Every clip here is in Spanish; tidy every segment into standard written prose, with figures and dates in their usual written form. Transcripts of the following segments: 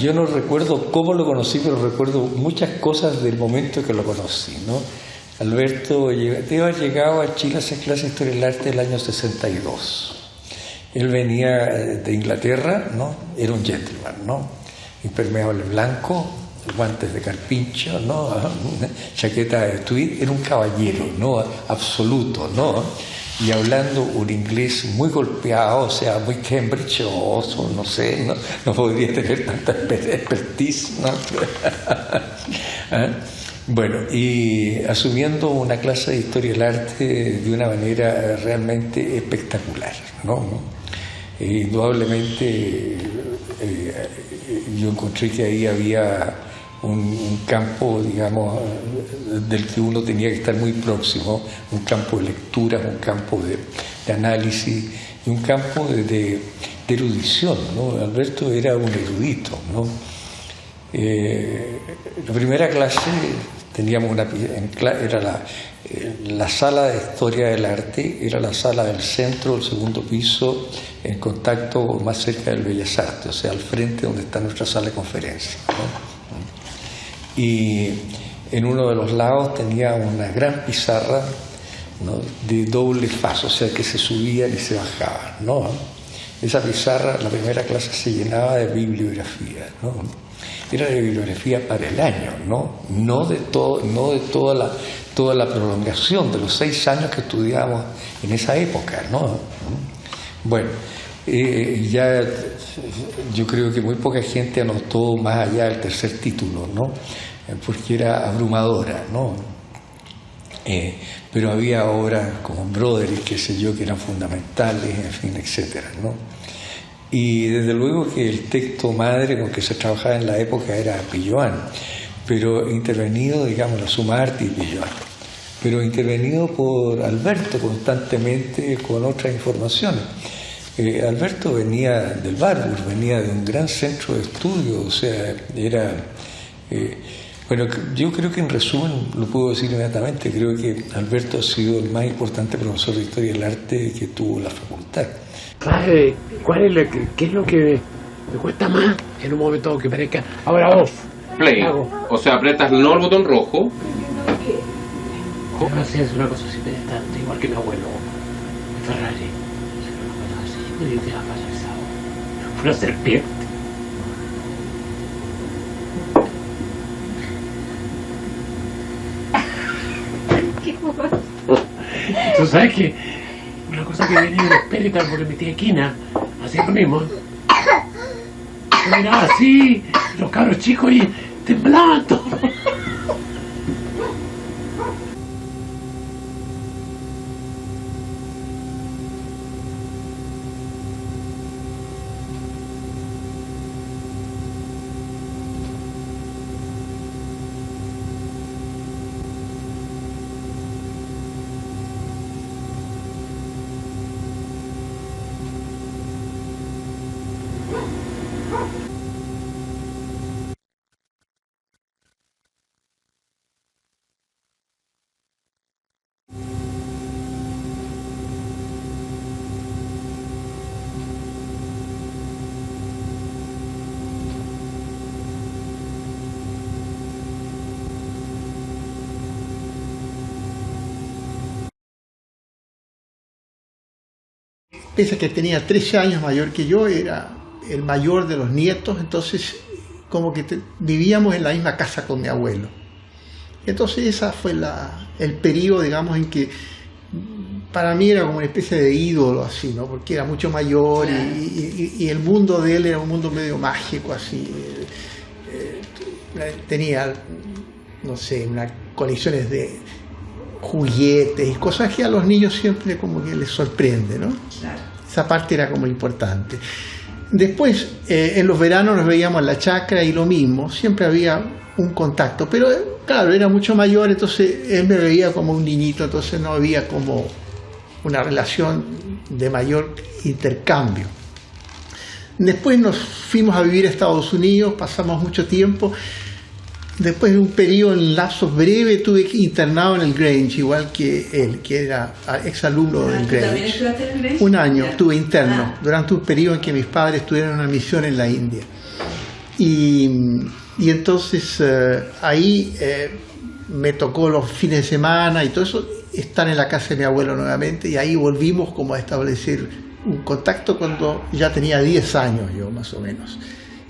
Yo no recuerdo cómo lo conocí, pero recuerdo muchas cosas del momento que lo conocí, ¿no? Alberto debe haber llegado a Chile a hacer clases de Historia del Arte el año 62. Él venía de Inglaterra, ¿no? Era un gentleman, ¿no? Impermeable blanco, guantes de carpincho, ¿no? Chaqueta de tweed, era un caballero, ¿no? Absoluto, ¿no? Y hablando un inglés muy golpeado, o sea, muy Cambridge o Oxford, no sé, no podría tener tanta expertise, ¿no? Bueno, y asumiendo una clase de Historia del Arte de una manera realmente espectacular, ¿no? Indudablemente yo encontré que ahí había un campo, digamos, del que uno tenía que estar muy próximo, un campo de lecturas, un campo de análisis y un campo de erudición, ¿no? Alberto era un erudito, ¿no? La primera clase teníamos era la sala de Historia del Arte, era la sala del centro, el segundo piso, en contacto más cerca del Bellas Artes, o sea, al frente donde está nuestra sala de conferencias, ¿no? Y en uno de los lados tenía una gran pizarra, ¿no? De doble faz, o sea, que se subían y se bajaban, ¿no? Esa pizarra, la primera clase se llenaba de bibliografía, ¿no? Era de bibliografía para el año, no de toda la prolongación de los 6 años que estudiábamos en esa época, ¿no? Bueno, ya yo creo que muy poca gente anotó más allá del tercer título, ¿no? Porque era abrumadora, ¿no? Pero había obras como Broderick, qué sé yo, que eran fundamentales, en fin, etcétera, ¿no? Y desde luego que el texto madre con que se trabajaba en la época era Pilloan, pero intervenido, digamos, la Suma Arte y Pilloan, pero intervenido por Alberto constantemente con otras informaciones. Alberto venía del Warburg, venía de un gran centro de estudio, o sea, era... bueno, yo creo que en resumen, lo puedo decir inmediatamente, creo que Alberto ha sido el más importante profesor de Historia del Arte que tuvo la facultad. ¿Qué es lo que me cuesta más en un momento que parezca ahora off? Play. O sea, apretas no el botón rojo. No sé, es una cosa así pedestante, igual que mi abuelo Ferrari. Una cosa así, y te la pasa esa. Una serpiente. Tú sabes que una cosa que venía de espérita porque mi tía Quina hacía lo mismo. Yo miraba así, los cabros chicos y temblaban todos. Pese a que tenía 13 años mayor que yo, era el mayor de los nietos, entonces como que vivíamos en la misma casa con mi abuelo. Entonces ese fue el periodo, digamos, en que para mí era como una especie de ídolo, así, ¿no? Porque era mucho mayor y el mundo de él era un mundo medio mágico, así. Tenía, no sé, unas colecciones de juguetes y cosas que a los niños siempre como que les sorprende, ¿no? Esa parte era como importante. Después, en los veranos nos veíamos en la chacra y lo mismo, siempre había un contacto, pero claro, era mucho mayor, entonces él me veía como un niñito, entonces no había como una relación de mayor intercambio. Después nos fuimos a vivir a Estados Unidos, pasamos mucho tiempo. Después de un periodo en lapsos breves estuve internado en el Grange, igual que él, que era exalumno del Grange. ¿También estudiaste en el Grange? Un año estuve interno, durante un periodo en que mis padres estuvieron en una misión en la India. Y entonces ahí me tocó los fines de semana y todo eso, estar en la casa de mi abuelo nuevamente, y ahí volvimos como a establecer un contacto cuando ya tenía 10 años yo, más o menos.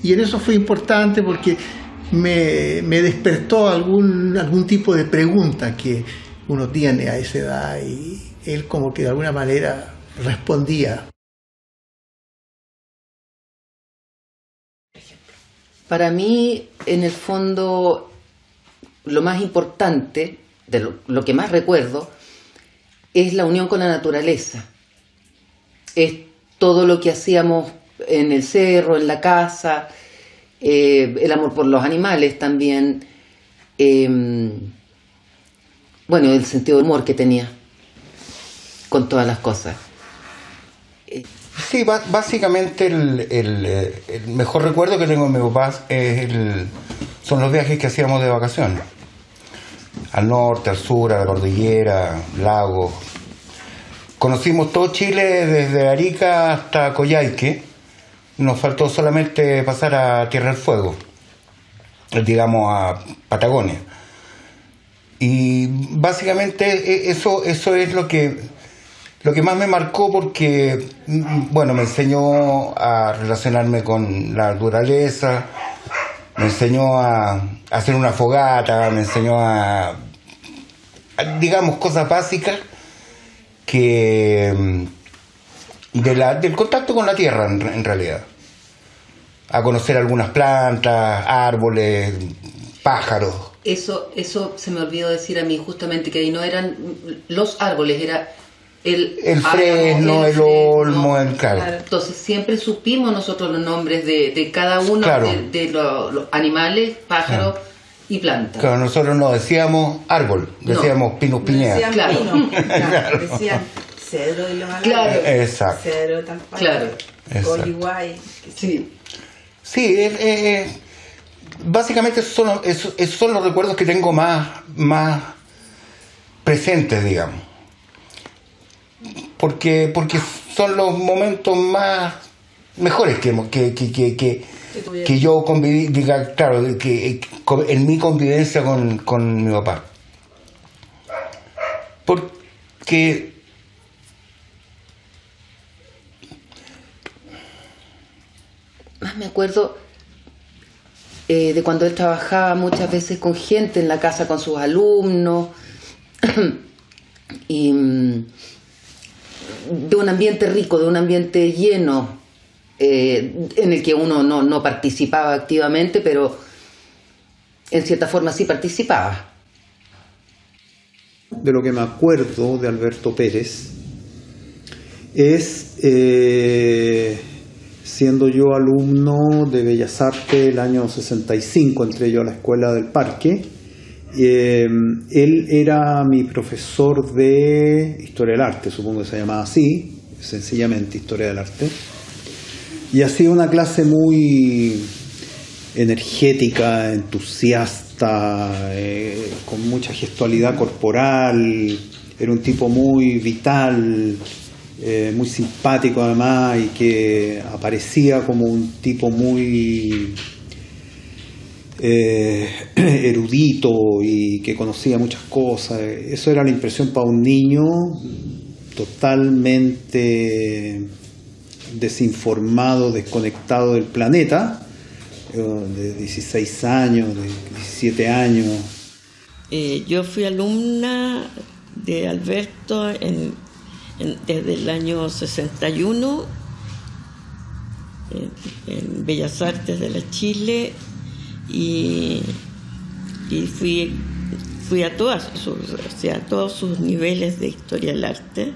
Y en eso fue importante porque me despertó algún tipo de pregunta que uno tiene a esa edad, y él como que de alguna manera respondía. Para mí, en el fondo, lo más importante, de lo que más recuerdo, es la unión con la naturaleza. Es todo lo que hacíamos en el cerro, en la casa, el amor por los animales también, bueno, el sentido de humor que tenía con todas las cosas. Sí, básicamente el mejor recuerdo que tengo de mi papá son los viajes que hacíamos de vacaciones. Al norte, al sur, a la cordillera, lagos. Conocimos todo Chile desde Arica hasta Coyhaique. Nos faltó solamente pasar a Tierra del Fuego, digamos a Patagonia. Y básicamente eso es lo que más me marcó, porque bueno, me enseñó a relacionarme con la naturaleza, me enseñó a hacer una fogata, me enseñó a digamos, cosas básicas que del contacto con la tierra en realidad. A conocer algunas plantas, árboles, pájaros. Eso se me olvidó decir a mí, justamente, que ahí no eran los árboles, era el fresno, el olmo, el claro. Entonces siempre supimos nosotros los nombres de cada uno, claro, de los animales, pájaros, claro, y plantas. Claro, nosotros no decíamos árbol, decíamos pinus pinea. Decían claro. Pino, claro. Decían cedro de los árboles. Claro. Exacto. Cedro tal cual. Claro. Coyhuay. Sí. Sí, básicamente esos son los recuerdos que tengo más presentes, digamos. Porque son los momentos más mejores que yo conviví, diga, claro, en mi convivencia con mi papá. Porque más me acuerdo de cuando él trabajaba muchas veces con gente en la casa, con sus alumnos, y de un ambiente rico, de un ambiente lleno, en el que uno no participaba activamente, pero en cierta forma sí participaba. De lo que me acuerdo de Alberto Pérez es siendo yo alumno de Bellas Artes el año 65, entré yo a la Escuela del Parque. Él era mi profesor de Historia del Arte, supongo que se llamaba así, sencillamente Historia del Arte. Y hacía una clase muy energética, entusiasta, con mucha gestualidad corporal. Era un tipo muy vital, muy simpático además, y que aparecía como un tipo muy erudito y que conocía muchas cosas. Eso era la impresión para un niño totalmente desinformado, desconectado del planeta, de 16 años, de 17 años. Yo fui alumna de Alberto desde el año 61 en Bellas Artes de la Chile, y fui a todos sus niveles de Historia del Arte.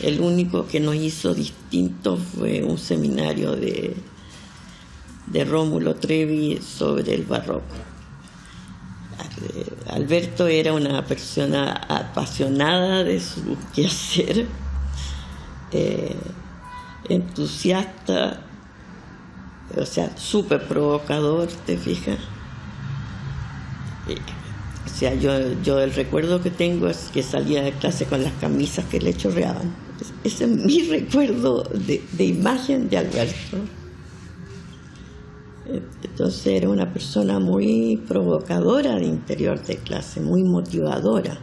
El único que nos hizo distinto fue un seminario de Rómulo Trevi sobre el barroco. Alberto era una persona apasionada de su quehacer, entusiasta, o sea, súper provocador, ¿te fijas? O sea, yo el recuerdo que tengo es que salía de clase con las camisas que le chorreaban. Ese es mi recuerdo de imagen de Alberto. Entonces era una persona muy provocadora de interior de clase, muy motivadora.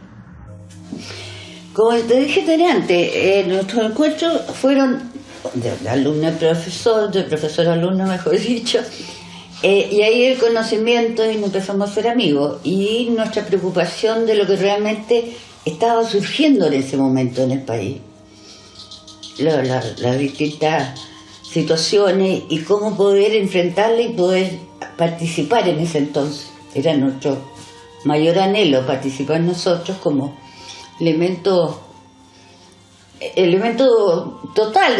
Como te dije antes, nuestros encuentros fueron de alumno a profesor, de profesor a alumno, mejor dicho, y ahí el conocimiento y nos empezamos a ser amigos, y nuestra preocupación de lo que realmente estaba surgiendo en ese momento en el país, las distintas situaciones y cómo poder enfrentarlas y poder participar en ese entonces. Era nuestro mayor anhelo, participar nosotros como elemento total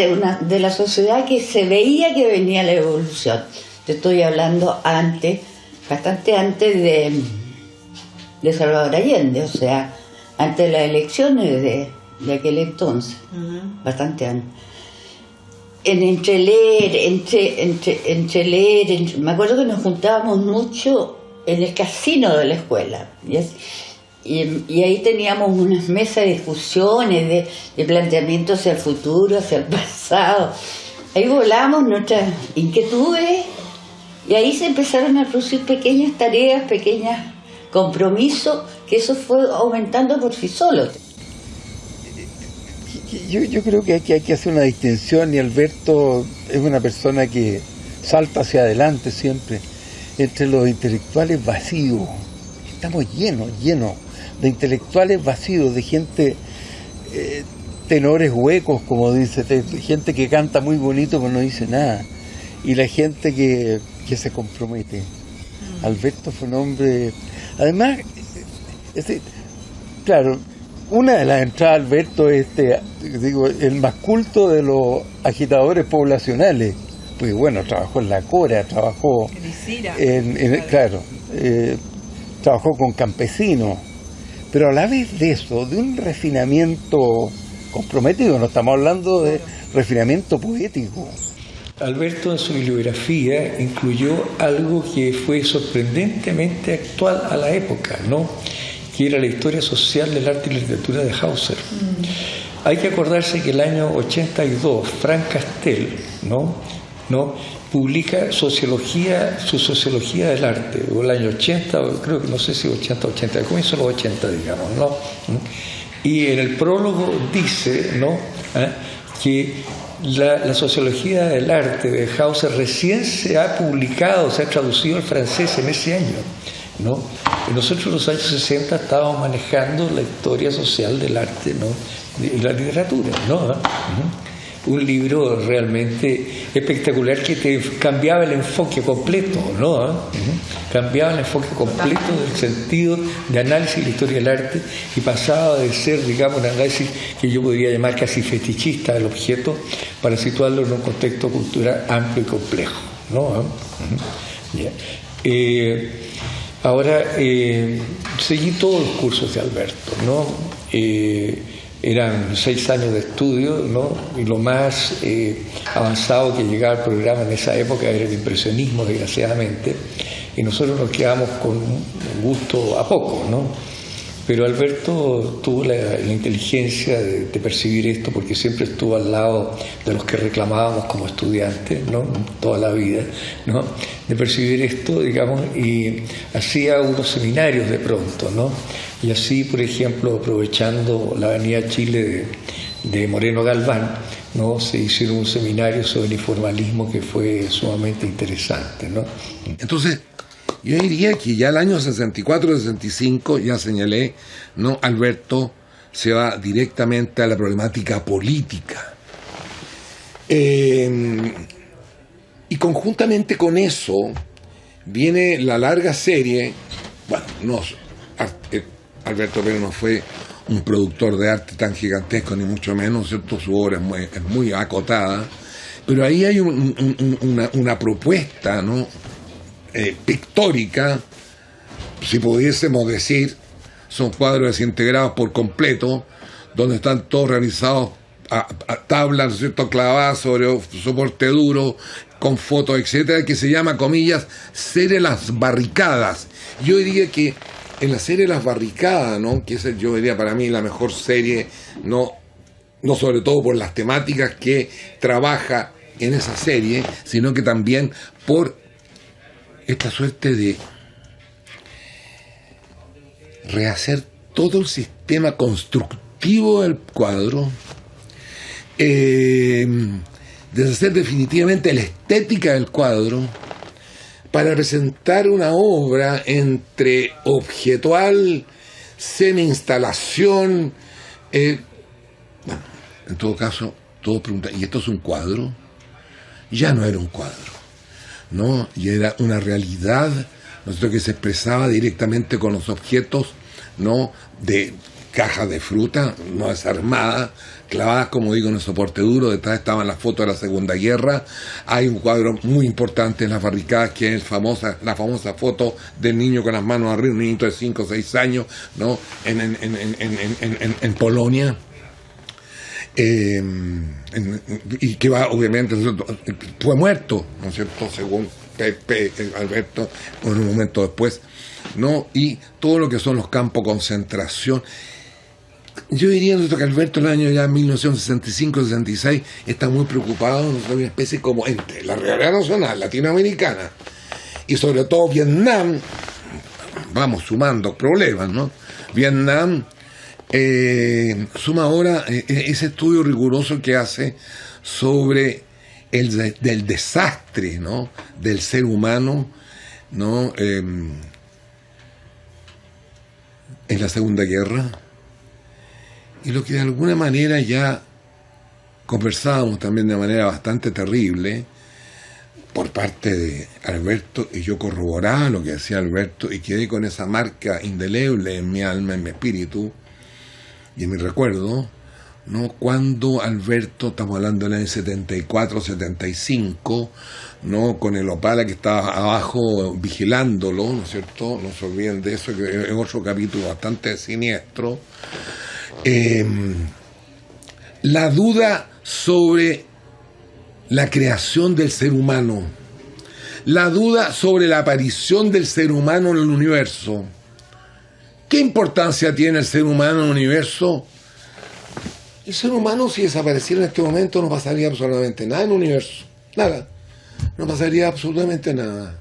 de la sociedad, que se veía que venía la evolución. Te estoy hablando bastante antes de Salvador Allende, o sea, antes de las elecciones de aquel entonces, bastante antes. Entre leer, me acuerdo que nos juntábamos mucho en el casino de la escuela, y ahí teníamos unas mesas de discusiones, de planteamientos hacia el futuro, hacia el pasado. Ahí volamos nuestras inquietudes, y ahí se empezaron a producir pequeñas tareas, pequeños compromisos, que eso fue aumentando por sí solo. Yo creo que hay que hacer una distinción, y Alberto es una persona que salta hacia adelante siempre, entre los intelectuales vacíos. Estamos llenos de intelectuales vacíos, de gente, tenores huecos, como dice, gente que canta muy bonito pero no dice nada, y la gente que se compromete. Alberto fue un hombre, además, claro, una de las entradas de Alberto es el más culto de los agitadores poblacionales, pues bueno, trabajó en la Cora, trabajó trabajó con campesinos, pero a la vez de eso, de un refinamiento comprometido, no estamos hablando de refinamiento poético. Alberto en su bibliografía incluyó algo que fue sorprendentemente actual a la época, ¿no?, que era la historia social del arte y literatura de Hauser. Hay que acordarse que el año 82, Frank Castell, ¿no?, publica su sociología del arte, o el año 80, creo que no sé si 80, comienzo los 80, digamos, ¿no? Y en el prólogo dice, ¿no?, que la sociología del arte de Hauser recién se ha publicado, se ha traducido al francés en ese año, ¿no? Y nosotros en los años 60 estábamos manejando la historia social del arte, ¿no?, y la literatura, ¿no? Un libro realmente espectacular que te cambiaba el enfoque completo, ¿no? Cambiaba el enfoque completo del sentido de análisis de la historia del arte, y pasaba de ser, digamos, un análisis que yo podría llamar casi fetichista del objeto, para situarlo en un contexto cultural amplio y complejo, ¿no? Ahora, seguí todos los cursos de Alberto, ¿no? Eran 6 años de estudio, ¿no? Y lo más avanzado que llegaba al programa en esa época era el impresionismo, desgraciadamente, y nosotros nos quedamos con un gusto a poco, ¿no? Pero Alberto tuvo la inteligencia de percibir esto, porque siempre estuvo al lado de los que reclamábamos como estudiantes, ¿no?, toda la vida, ¿no?, de percibir esto, digamos, y hacía unos seminarios de pronto, ¿no? Y así, por ejemplo, aprovechando la Avenida Chile de Moreno Galván, ¿no?, se hicieron un seminario sobre el informalismo que fue sumamente interesante, ¿no? Entonces, yo diría que ya el año 64-65, ya señalé, ¿no?, Alberto se va directamente a la problemática política. Y conjuntamente con eso viene la larga serie. Bueno, Alberto Pérez no fue un productor de arte tan gigantesco, ni mucho menos, ¿cierto? Su obra es muy acotada, pero ahí hay una propuesta, ¿no?, pictórica, si pudiésemos decir. Son cuadros desintegrados por completo, donde están todos realizados a tablas, ¿no es cierto?, clavadas sobre soporte duro, con fotos, etcétera, que se llama, comillas, serie Las Barricadas. Yo diría que en la serie Las Barricadas, ¿no?, que es, yo diría, para mí la mejor serie, no sobre todo por las temáticas que trabaja en esa serie, sino que también por esta suerte de rehacer todo el sistema constructivo del cuadro, deshacer definitivamente la estética del cuadro para presentar una obra entre objetual, semi-instalación. Bueno, en todo caso, todos preguntan, ¿y esto es un cuadro? Ya no era un cuadro, ¿no? Y era una realidad, ¿no?, que se expresaba directamente con los objetos, ¿no?, de cajas de fruta no desarmadas, clavadas, como digo, en el soporte duro. Detrás estaban las fotos de la Segunda Guerra. Hay un cuadro muy importante en las barricadas, que es la famosa foto del niño con las manos arriba, un niñito de 5 o 6 años, ¿no?, en Polonia. Y que va, obviamente, fue muerto, ¿no es cierto?, según Alberto, en un momento después, ¿no? Y todo lo que son los campos de concentración. Yo diría que Alberto en el año ya 1965-66 está muy preocupado de una especie como entre la realidad nacional latinoamericana y sobre todo Vietnam. Vamos sumando problemas, ¿no? Vietnam suma ahora ese estudio riguroso que hace sobre del desastre, ¿no?, del ser humano, ¿no?, en la Segunda Guerra, y lo que de alguna manera ya conversábamos también de manera bastante terrible por parte de Alberto, y yo corroboraba lo que decía Alberto y quedé con esa marca indeleble en mi alma, en mi espíritu y en mi recuerdo, ¿no?, cuando Alberto, estamos hablando del año 74-75, ¿no?, con el Opala que estaba abajo vigilándolo, ¿no es cierto?, no se olviden de eso, que es otro capítulo bastante siniestro. La duda sobre la creación del ser humano, la duda sobre la aparición del ser humano en el universo. ¿Qué importancia tiene el ser humano en el universo? El ser humano, si desapareciera en este momento, no pasaría absolutamente nada en el universo. Nada. No pasaría absolutamente nada.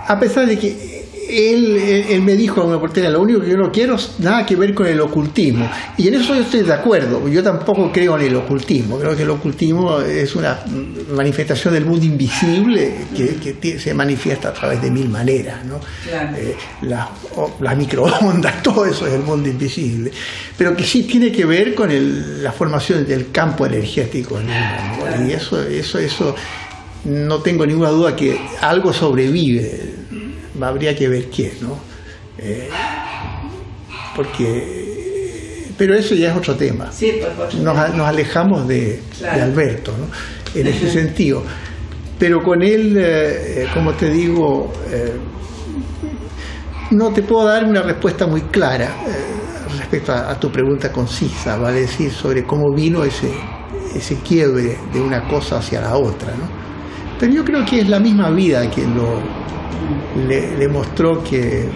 A pesar de que él me dijo a una portera, lo único que yo no quiero es nada que ver con el ocultismo. Y en eso yo estoy de acuerdo. Yo tampoco creo en el ocultismo. Creo que el ocultismo es una manifestación del mundo invisible que se manifiesta a través de mil maneras, ¿no? Claro. Las microondas, todo eso es el mundo invisible. Pero que sí tiene que ver con la formación del campo energético, ¿no? Claro. Y eso no tengo ninguna duda que algo sobrevive. Habría que ver qué, ¿no? Pero eso ya es otro tema. Sí, nos alejamos de Alberto, ¿no?, en ese sentido. Pero con él, como te digo, no te puedo dar una respuesta muy clara respecto a tu pregunta concisa, vale decir, sobre cómo vino ese quiebre de una cosa hacia la otra, ¿no? Pero yo creo que es la misma vida quien le mostró que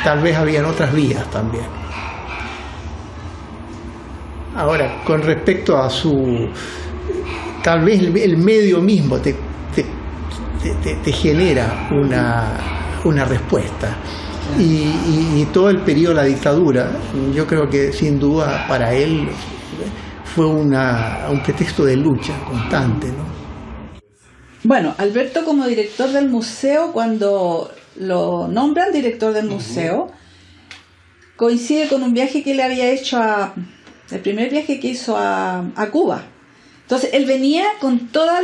tal vez habían otras vías también. Ahora, con respecto a tal vez el medio mismo te genera una respuesta. Y todo el periodo de la dictadura, yo creo que sin duda para él fue un pretexto de lucha constante, ¿no? Bueno, Alberto, como director del museo, cuando lo nombran director del museo, coincide con un viaje que le había hecho el primer viaje que hizo a Cuba. Entonces él venía con todos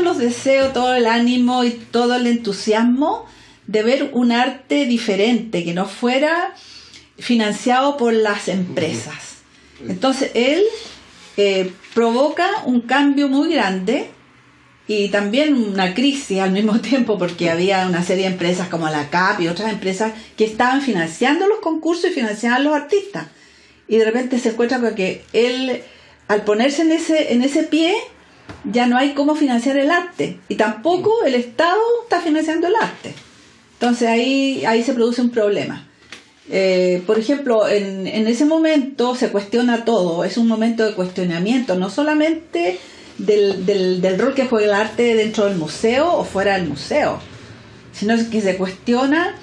los deseos, todo el ánimo y todo el entusiasmo de ver un arte diferente, que no fuera financiado por las empresas. Entonces él provoca un cambio muy grande y también una crisis al mismo tiempo, porque había una serie de empresas como la CAP y otras empresas que estaban financiando los concursos y financiaban a los artistas, y de repente se encuentra con que él, al ponerse en ese pie, ya no hay cómo financiar el arte, y tampoco el Estado está financiando el arte. Entonces ahí se produce un problema. Por ejemplo, en ese momento se cuestiona todo, es un momento de cuestionamiento, no solamente del rol que juega el arte dentro del museo o fuera del museo, sino que se cuestiona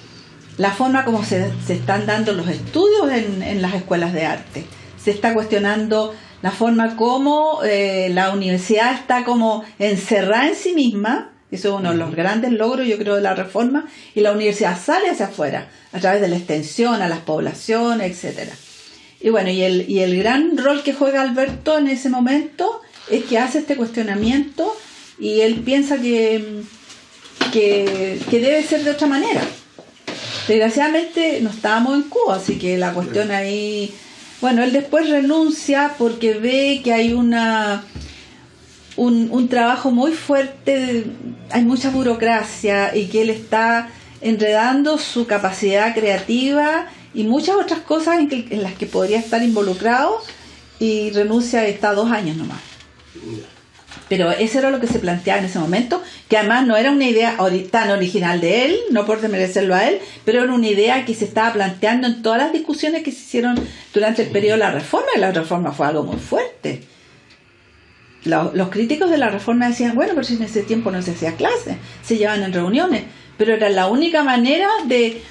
la forma como se están dando los estudios en las escuelas de arte. Se está cuestionando la forma como la universidad está como encerrada en sí misma. Eso es uno de los grandes logros, yo creo, de la reforma, y la universidad sale hacia afuera a través de la extensión a las poblaciones, etcétera. Y bueno, y el gran rol que juega Alberto en ese momento es que hace este cuestionamiento y él piensa que debe ser de otra manera. Desgraciadamente no estábamos en Cuba, así que la cuestión ahí... Bueno, él después renuncia porque ve que hay un trabajo muy fuerte, hay mucha burocracia y que él está enredando su capacidad creativa y muchas otras cosas en las que podría estar involucrado, y renuncia y está 2 años nomás. Pero eso era lo que se planteaba en ese momento, que además no era una idea tan original de él, no por desmerecerlo a él, pero era una idea que se estaba planteando en todas las discusiones que se hicieron durante el periodo de la Reforma, y la Reforma fue algo muy fuerte. Los críticos de la Reforma decían, bueno, pero si en ese tiempo no se hacía clase, se llevaban en reuniones, pero era la única manera de,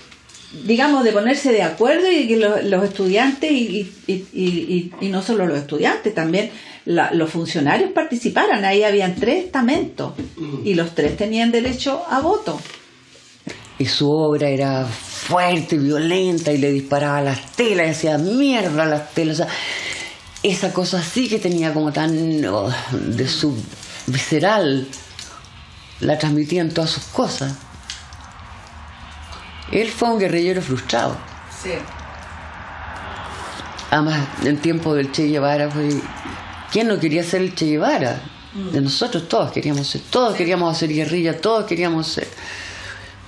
digamos, de ponerse de acuerdo, y que los estudiantes y no solo los estudiantes, también los funcionarios participaran. Ahí habían 3 estamentos y los 3 tenían derecho a voto. Y su obra era fuerte, violenta, y le disparaba a las telas y hacía mierda a las telas. O sea, esa cosa así que tenía como tan de su visceral, la transmitía en todas sus cosas. Él fue un guerrillero frustrado. Sí. Además, en tiempo del Che Guevara fue... ¿Quién no quería ser el Che Guevara? De nosotros todos queríamos hacer guerrilla, todos queríamos ser.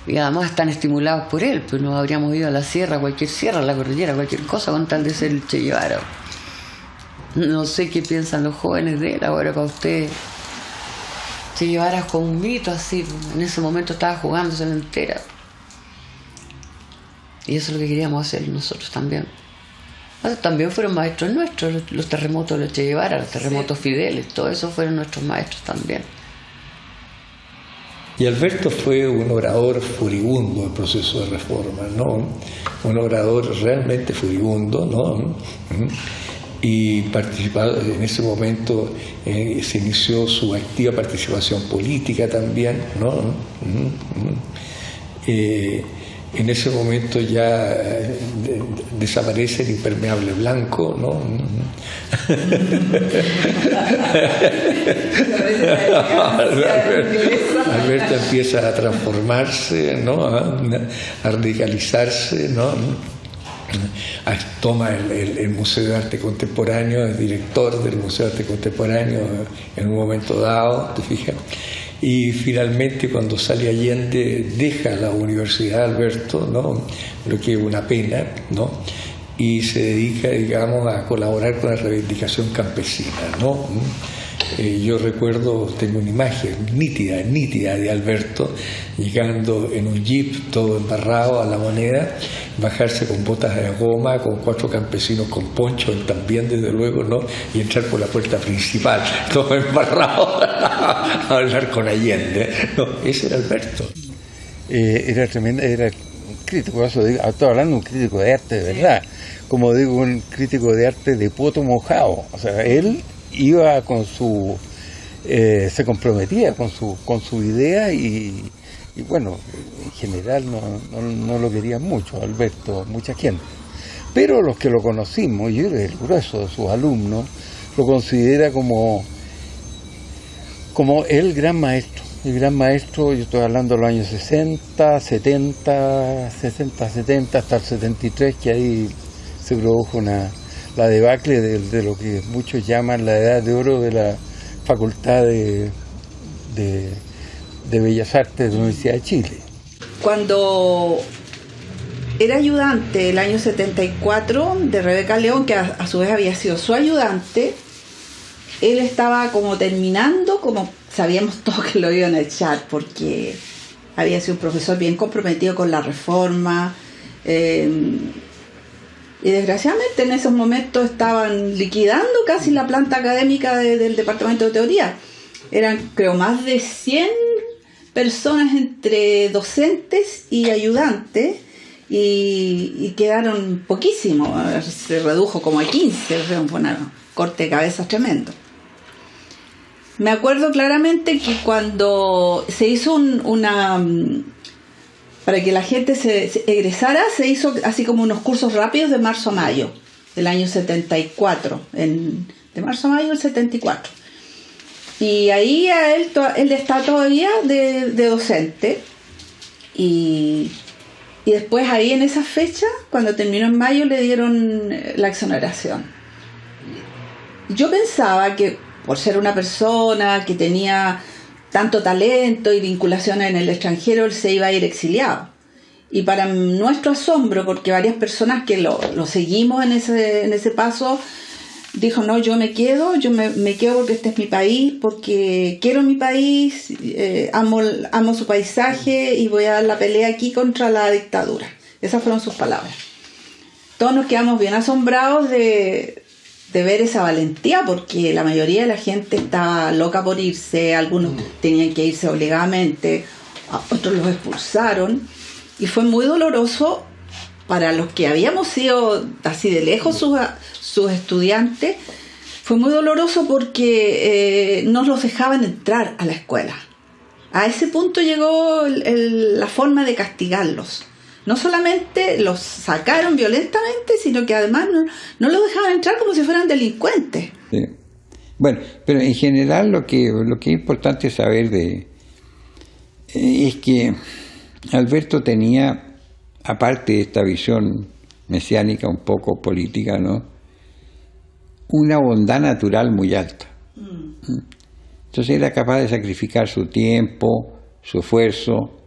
Y además están estimulados por él, pues nos habríamos ido a la sierra, cualquier sierra, a la cordillera, cualquier cosa con tal de ser el Che Guevara. No sé qué piensan los jóvenes de él ahora. Para ustedes, Che Guevara fue un mito así, en ese momento estaba jugándose la entera. Y eso es lo que queríamos hacer nosotros también. También fueron maestros nuestros, los terremotos de Che Guevara, los terremotos Fideles, todo eso fueron nuestros maestros también. Y Alberto fue un orador furibundo del proceso de reforma, ¿no? Un orador realmente furibundo, ¿no? Y participado en ese momento, se inició su activa participación política también, ¿no? En ese momento ya desaparece el impermeable blanco, ¿no? Alberto empieza a transformarse, ¿no? A radicalizarse, ¿no? Toma el Museo de Arte Contemporáneo, es director del Museo de Arte Contemporáneo en un momento dado, ¿te fijas? Y finalmente, cuando sale Allende, deja la universidad Alberto, ¿no? Lo que es una pena, ¿no? Y se dedica, digamos, a colaborar con la reivindicación campesina, ¿no? Yo recuerdo, tengo una imagen nítida de Alberto llegando en un jeep todo embarrado a La Moneda, bajarse con botas de goma, con 4 campesinos con poncho, él también desde luego, ¿no? Y entrar por la puerta principal, todo embarrado, a hablar con Allende, ¿no? Ese era Alberto. Era tremendo, era crítico, eso digo, estoy hablando de un crítico de arte de verdad, como digo, un crítico de arte de poto mojado, o sea, él iba con su se comprometía con su idea, y bueno, en general no lo querían mucho Alberto, mucha gente, pero los que lo conocimos, y el grueso de sus alumnos lo considera como el gran maestro, yo estoy hablando de los años 60, 70 hasta el 73, que ahí se produjo la debacle de lo que muchos llaman la edad de oro de la Facultad de Bellas Artes de la Universidad de Chile. Cuando era ayudante el año 74 de Rebeca León, que a su vez había sido su ayudante, él estaba como terminando, como sabíamos todos que lo iban a echar, porque había sido un profesor bien comprometido con la reforma, Y desgraciadamente en esos momentos estaban liquidando casi la planta académica del departamento de teoría. Eran, creo, más de 100 personas entre docentes y ayudantes, y quedaron poquísimos, se redujo como a 15, fue un corte de cabezas tremendo. Me acuerdo claramente que cuando se hizo para que la gente se egresara, se hizo así como unos cursos rápidos de marzo a mayo del año 74, de marzo a mayo del 74. Y ahí él está todavía de docente, y después ahí en esa fecha, cuando terminó en mayo, le dieron la exoneración. Yo pensaba que por ser una persona que tenía tanto talento y vinculación en el extranjero, él se iba a ir exiliado. Y para nuestro asombro, porque varias personas que lo seguimos en ese paso, dijo, no, yo me quedo porque este es mi país, porque quiero mi país, amo su paisaje y voy a dar la pelea aquí contra la dictadura. Esas fueron sus palabras. Todos nos quedamos bien asombrados de ver esa valentía, porque la mayoría de la gente estaba loca por irse, algunos tenían que irse obligadamente, otros los expulsaron, y fue muy doloroso para los que habíamos sido así de lejos sus estudiantes. Fue muy doloroso porque no los dejaban entrar a la escuela. A ese punto llegó la forma de castigarlos. No solamente los sacaron violentamente, sino que además no los dejaban entrar como si fueran delincuentes. Sí. Bueno, pero en general lo que es importante saber es que Alberto tenía, aparte de esta visión mesiánica un poco política, ¿no?, una bondad natural muy alta. Entonces era capaz de sacrificar su tiempo, su esfuerzo,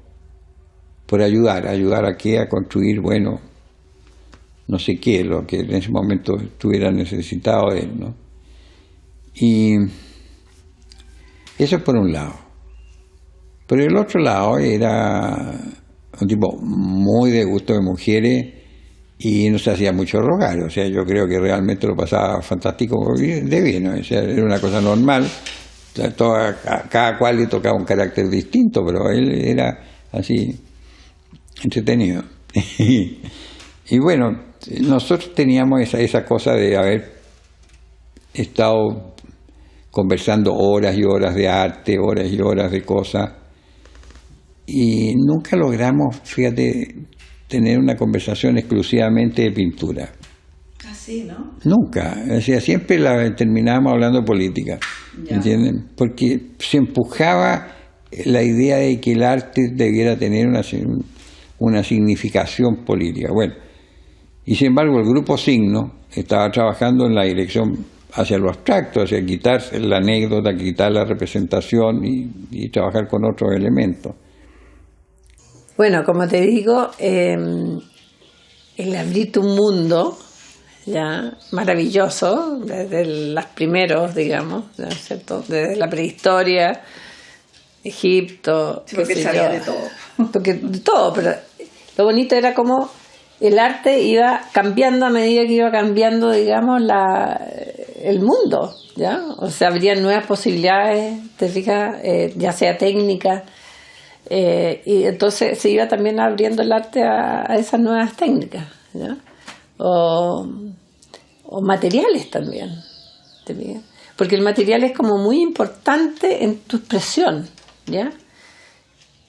por ayudar a qué, a construir, bueno, no sé qué, lo que en ese momento estuviera necesitado de él, ¿no? Y eso por un lado. Por el otro lado era un tipo muy de gusto de mujeres y no se hacía mucho rogar, o sea, yo creo que realmente lo pasaba fantástico de bien, ¿no? O sea, era una cosa normal, o sea, cada cual le tocaba un carácter distinto, pero él era así entretenido. Y bueno, nosotros teníamos esa cosa de haber estado conversando horas y horas de arte, horas y horas de cosas, y nunca logramos, fíjate, tener una conversación exclusivamente de pintura. Así, ¿no? Nunca, o sea, siempre terminábamos hablando de política, ¿entienden? Porque se empujaba la idea de que el arte debiera tener una significación política. Bueno, y sin embargo el grupo Signo estaba trabajando en la dirección hacia lo abstracto, hacia quitar la anécdota, quitar la representación y trabajar con otros elementos. Bueno, como te digo, el abrirte un mundo ya maravilloso, desde los primeros, digamos, ¿no es cierto? Desde la prehistoria, Egipto, sí, porque sabía de todo. Porque de todo, pero lo bonito era como el arte iba cambiando a medida que iba cambiando, digamos, el mundo, ¿ya? O sea, habría nuevas posibilidades, ¿te fijas? Ya sea técnica, y entonces se iba también abriendo el arte a esas nuevas técnicas, ¿ya? O materiales también, ¿te fijas? Porque el material es como muy importante en tu expresión, ¿ya?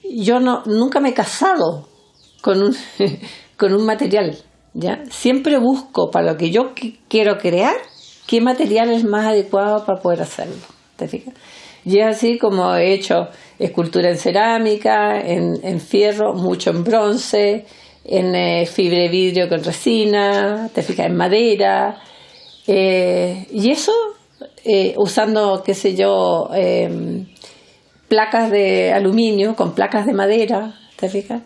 Yo nunca me he casado con un material, ¿ya? Siempre busco para lo que yo quiero crear qué material es más adecuado para poder hacerlo, ¿te fijas? Y es así como he hecho escultura en cerámica, en fierro, mucho en bronce, en fibra de vidrio con resina, ¿te fijas? En madera, y eso usando, qué sé yo, placas de aluminio con placas de madera, ¿te fijas?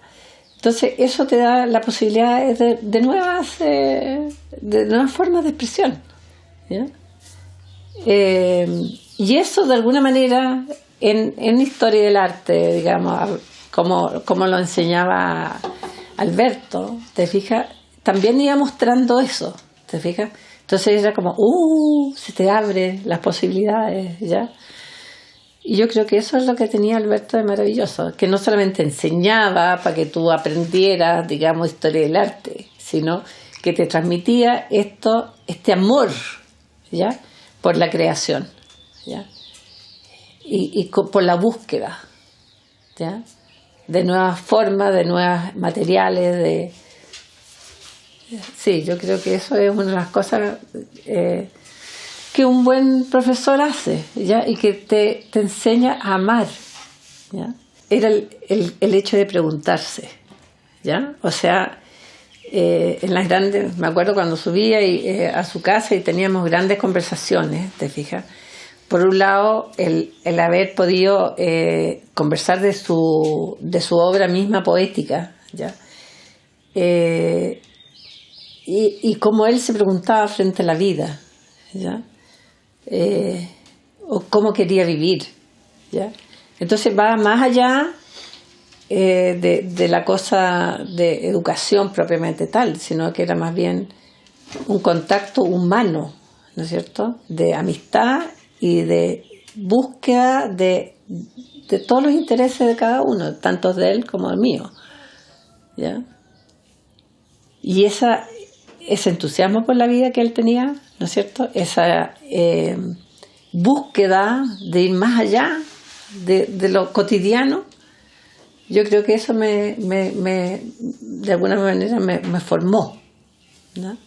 Entonces eso te da la posibilidad de nuevas formas de expresión, ¿ya? Y eso de alguna manera en historia del arte, digamos, como lo enseñaba Alberto, ¿te fijas? también iba mostrando eso, ¿te fijas? Entonces era como, se te abren las posibilidades, ¿ya? Y yo creo que eso es lo que tenía Alberto de maravilloso, que no solamente enseñaba para que tú aprendieras, digamos, historia del arte, sino que te transmitía este amor, ¿ya? Por la creación, ¿ya? Y por la búsqueda, ¿ya? De nuevas formas, de nuevos materiales, Sí, yo creo que eso es una de las cosas que un buen profesor hace, ¿ya? Y que te enseña a amar, ¿ya? Era el hecho de preguntarse, ¿ya? O sea, en las grandes, me acuerdo cuando subía a su casa y teníamos grandes conversaciones, ¿te fijas? Por un lado, el haber podido conversar de su obra misma poética, ¿ya? Y cómo él se preguntaba frente a la vida, ¿ya? O cómo quería vivir, ¿ya? Entonces va más allá de la cosa de educación propiamente tal, sino que era más bien un contacto humano, ¿no es cierto?, de amistad y de búsqueda de todos los intereses de cada uno, tanto de él como del mío, ¿ya? Y ese entusiasmo por la vida que él tenía, ¿no es cierto?, esa búsqueda de ir más allá de lo cotidiano, yo creo que eso de alguna manera me formó, ¿no?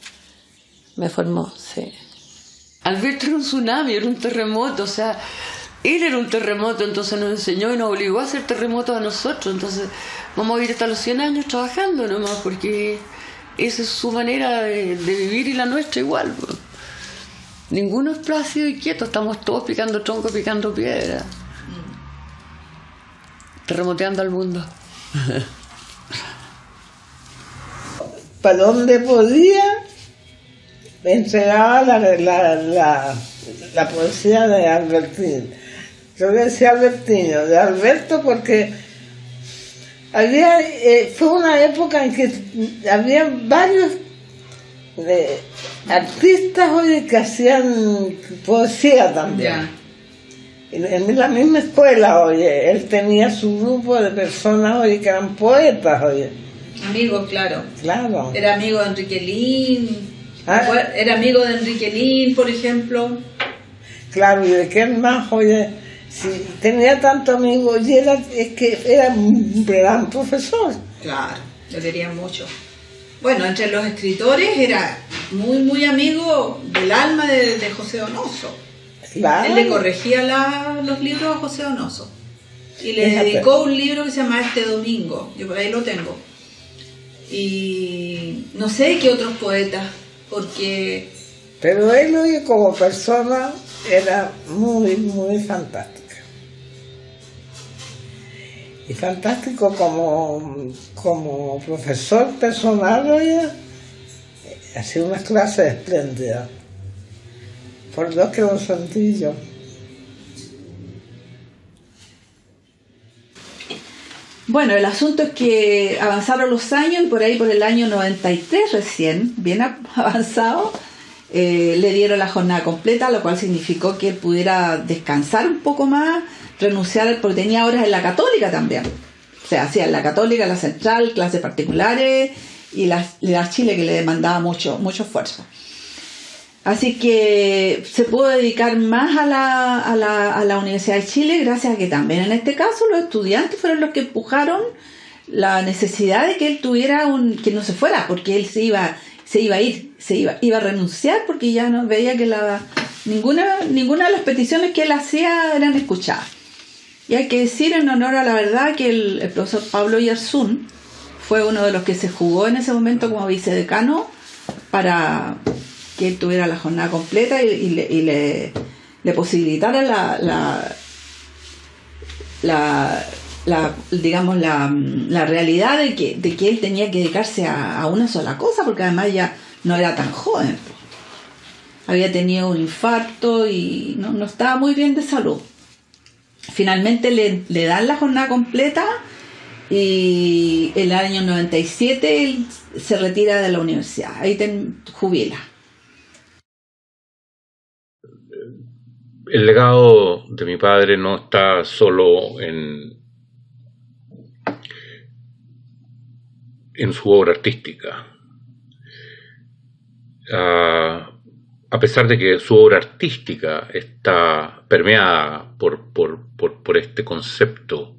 Me formó, sí. Alberto era un tsunami, era un terremoto, o sea, él era un terremoto, entonces nos enseñó y nos obligó a hacer terremotos a nosotros, entonces vamos a vivir hasta los 100 años trabajando nomás, porque esa es su manera de vivir y la nuestra igual. Ninguno es plácido y quieto, estamos todos picando tronco, picando piedra, terremoteando al mundo. Para donde podía, me entregaba la poesía de Albertino. Yo le decía Albertino, de Alberto, porque fue una época en que había varios artistas hoy que hacían poesía también. En la misma escuela, oye, él tenía su grupo de personas, oye, que eran poetas, oye. Amigos, claro. Claro. Era amigo de Enrique Lin. Era amigo de Enrique Lin, por ejemplo. Claro, y de qué más, oye, si tenía tanto amigo, y es que era un gran profesor. Claro, lo quería mucho. Bueno, entre los escritores era muy, muy amigo del alma de José Donoso. Claro. Él le corregía los libros a José Donoso. Y le dedicó un libro que se llama Este Domingo. Yo por ahí lo tengo. Y no sé qué otros poetas, porque... Pero él, oye, como persona era muy, muy fantástica. Y fantástico como profesor personal, oye, hacía unas clases espléndidas. Por Dios que lo sentí yo. Bueno, el asunto es que avanzaron los años y por ahí por el año 93 recién, bien avanzado, le dieron la jornada completa, lo cual significó que él pudiera descansar un poco más, renunciar, porque tenía horas en la Católica también. O sea, hacía en la Católica, la Central, clases particulares y la Chile, que le demandaba mucho esfuerzo. Así que se pudo dedicar más a la Universidad de Chile, gracias a que también en este caso los estudiantes fueron los que empujaron la necesidad de que él tuviera que no se fuera, porque él iba a renunciar, porque ya no veía que ninguna de las peticiones que él hacía eran escuchadas. Y hay que decir en honor a la verdad que el profesor Pablo Yarzún fue uno de los que se jugó en ese momento como vicedecano para que él tuviera la jornada completa y le posibilitara la realidad de que él tenía que dedicarse a una sola cosa, porque además ya no era tan joven. Había tenido un infarto y no estaba muy bien de salud. Finalmente le dan la jornada completa y el año 97 él se retira de la universidad, ahí jubila. El legado de mi padre no está solo en su obra artística. A pesar de que su obra artística está permeada por este concepto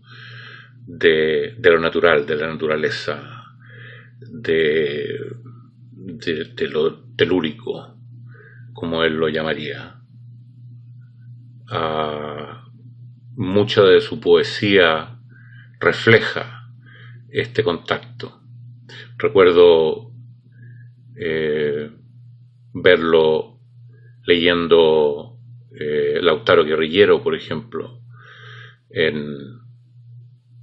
de lo natural, de la naturaleza, de lo telúrico, como él lo llamaría. Mucha de su poesía refleja este contacto. Recuerdo verlo leyendo Lautaro Guerrillero, por ejemplo, en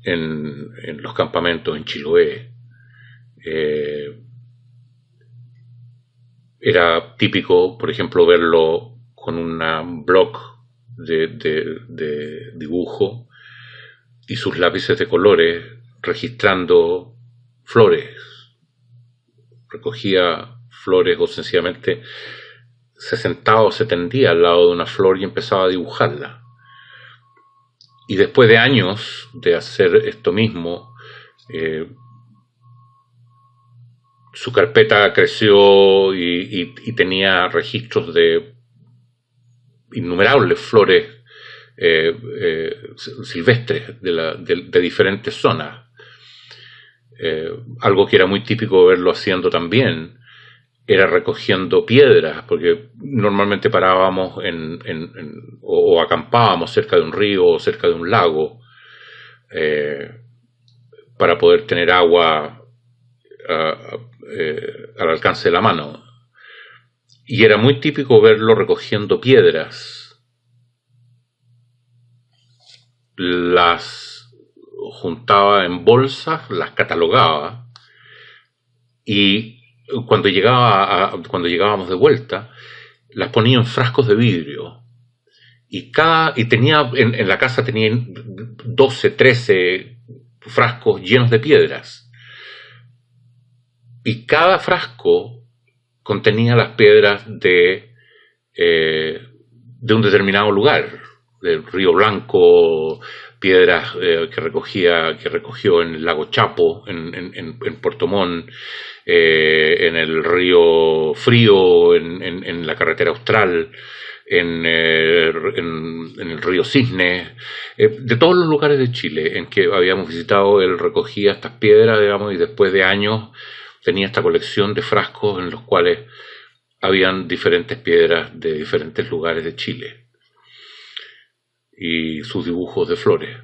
los campamentos en Chiloé. Era típico, por ejemplo, verlo con un bloc de dibujo y sus lápices de colores registrando flores. Recogía flores o sencillamente se sentaba o se tendía al lado de una flor y empezaba a dibujarla. Y después de años de hacer esto mismo, su carpeta creció y tenía registros de innumerables flores silvestres de diferentes zonas. Algo que era muy típico verlo haciendo también era recogiendo piedras, porque normalmente parábamos o acampábamos cerca de un río o cerca de un lago para poder tener agua al alcance de la mano. Y era muy típico verlo recogiendo piedras, las juntaba en bolsas, las catalogaba, y cuando llegábamos de vuelta, las ponía en frascos de vidrio. Y tenía en la casa tenía 12, 13 frascos llenos de piedras. Y cada frasco contenía las piedras de un determinado lugar, del Río Blanco, piedras que recogió en el lago Chapo, en Puerto Montt, en el río Frío, en la carretera austral, en el río Cisne, de todos los lugares de Chile en que habíamos visitado. Él recogía estas piedras, digamos, y después de años tenía esta colección de frascos en los cuales habían diferentes piedras de diferentes lugares de Chile y sus dibujos de flores.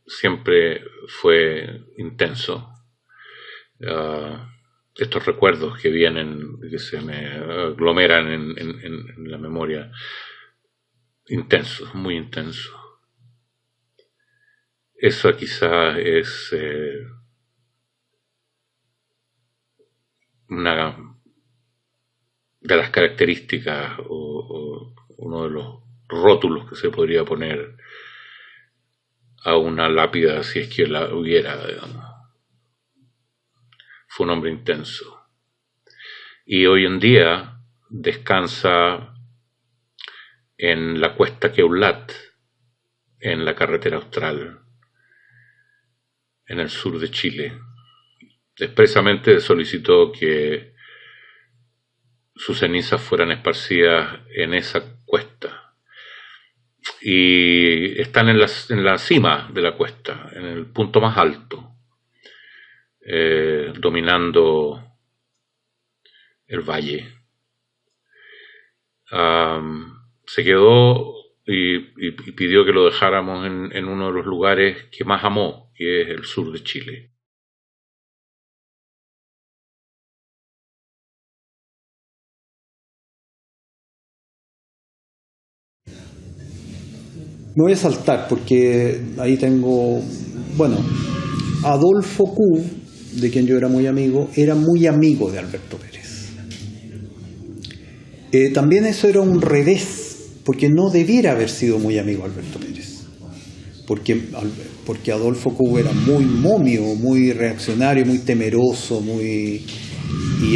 Siempre fue intenso. Estos recuerdos que vienen, que se me aglomeran en la memoria, intensos, muy intensos. Eso quizás es una de las características o uno de los rótulos que se podría poner a una lápida si es que la hubiera, digamos. Fue un hombre intenso. Y hoy en día descansa en la cuesta Queulat, en la carretera austral, en el sur de Chile. Expresamente solicitó que sus cenizas fueran esparcidas en esa cuesta. Y están en la cima de la cuesta, en el punto más alto, dominando el valle. Se quedó y pidió que lo dejáramos en uno de los lugares que más amó, que es el sur de Chile. Me voy a saltar porque ahí tengo, bueno, Adolfo Q, de quien yo era muy amigo de Alberto Pérez. También eso era un revés porque no debiera haber sido muy amigo de Alberto Pérez, porque Adolfo Cobo era muy momio, muy reaccionario, muy temeroso, y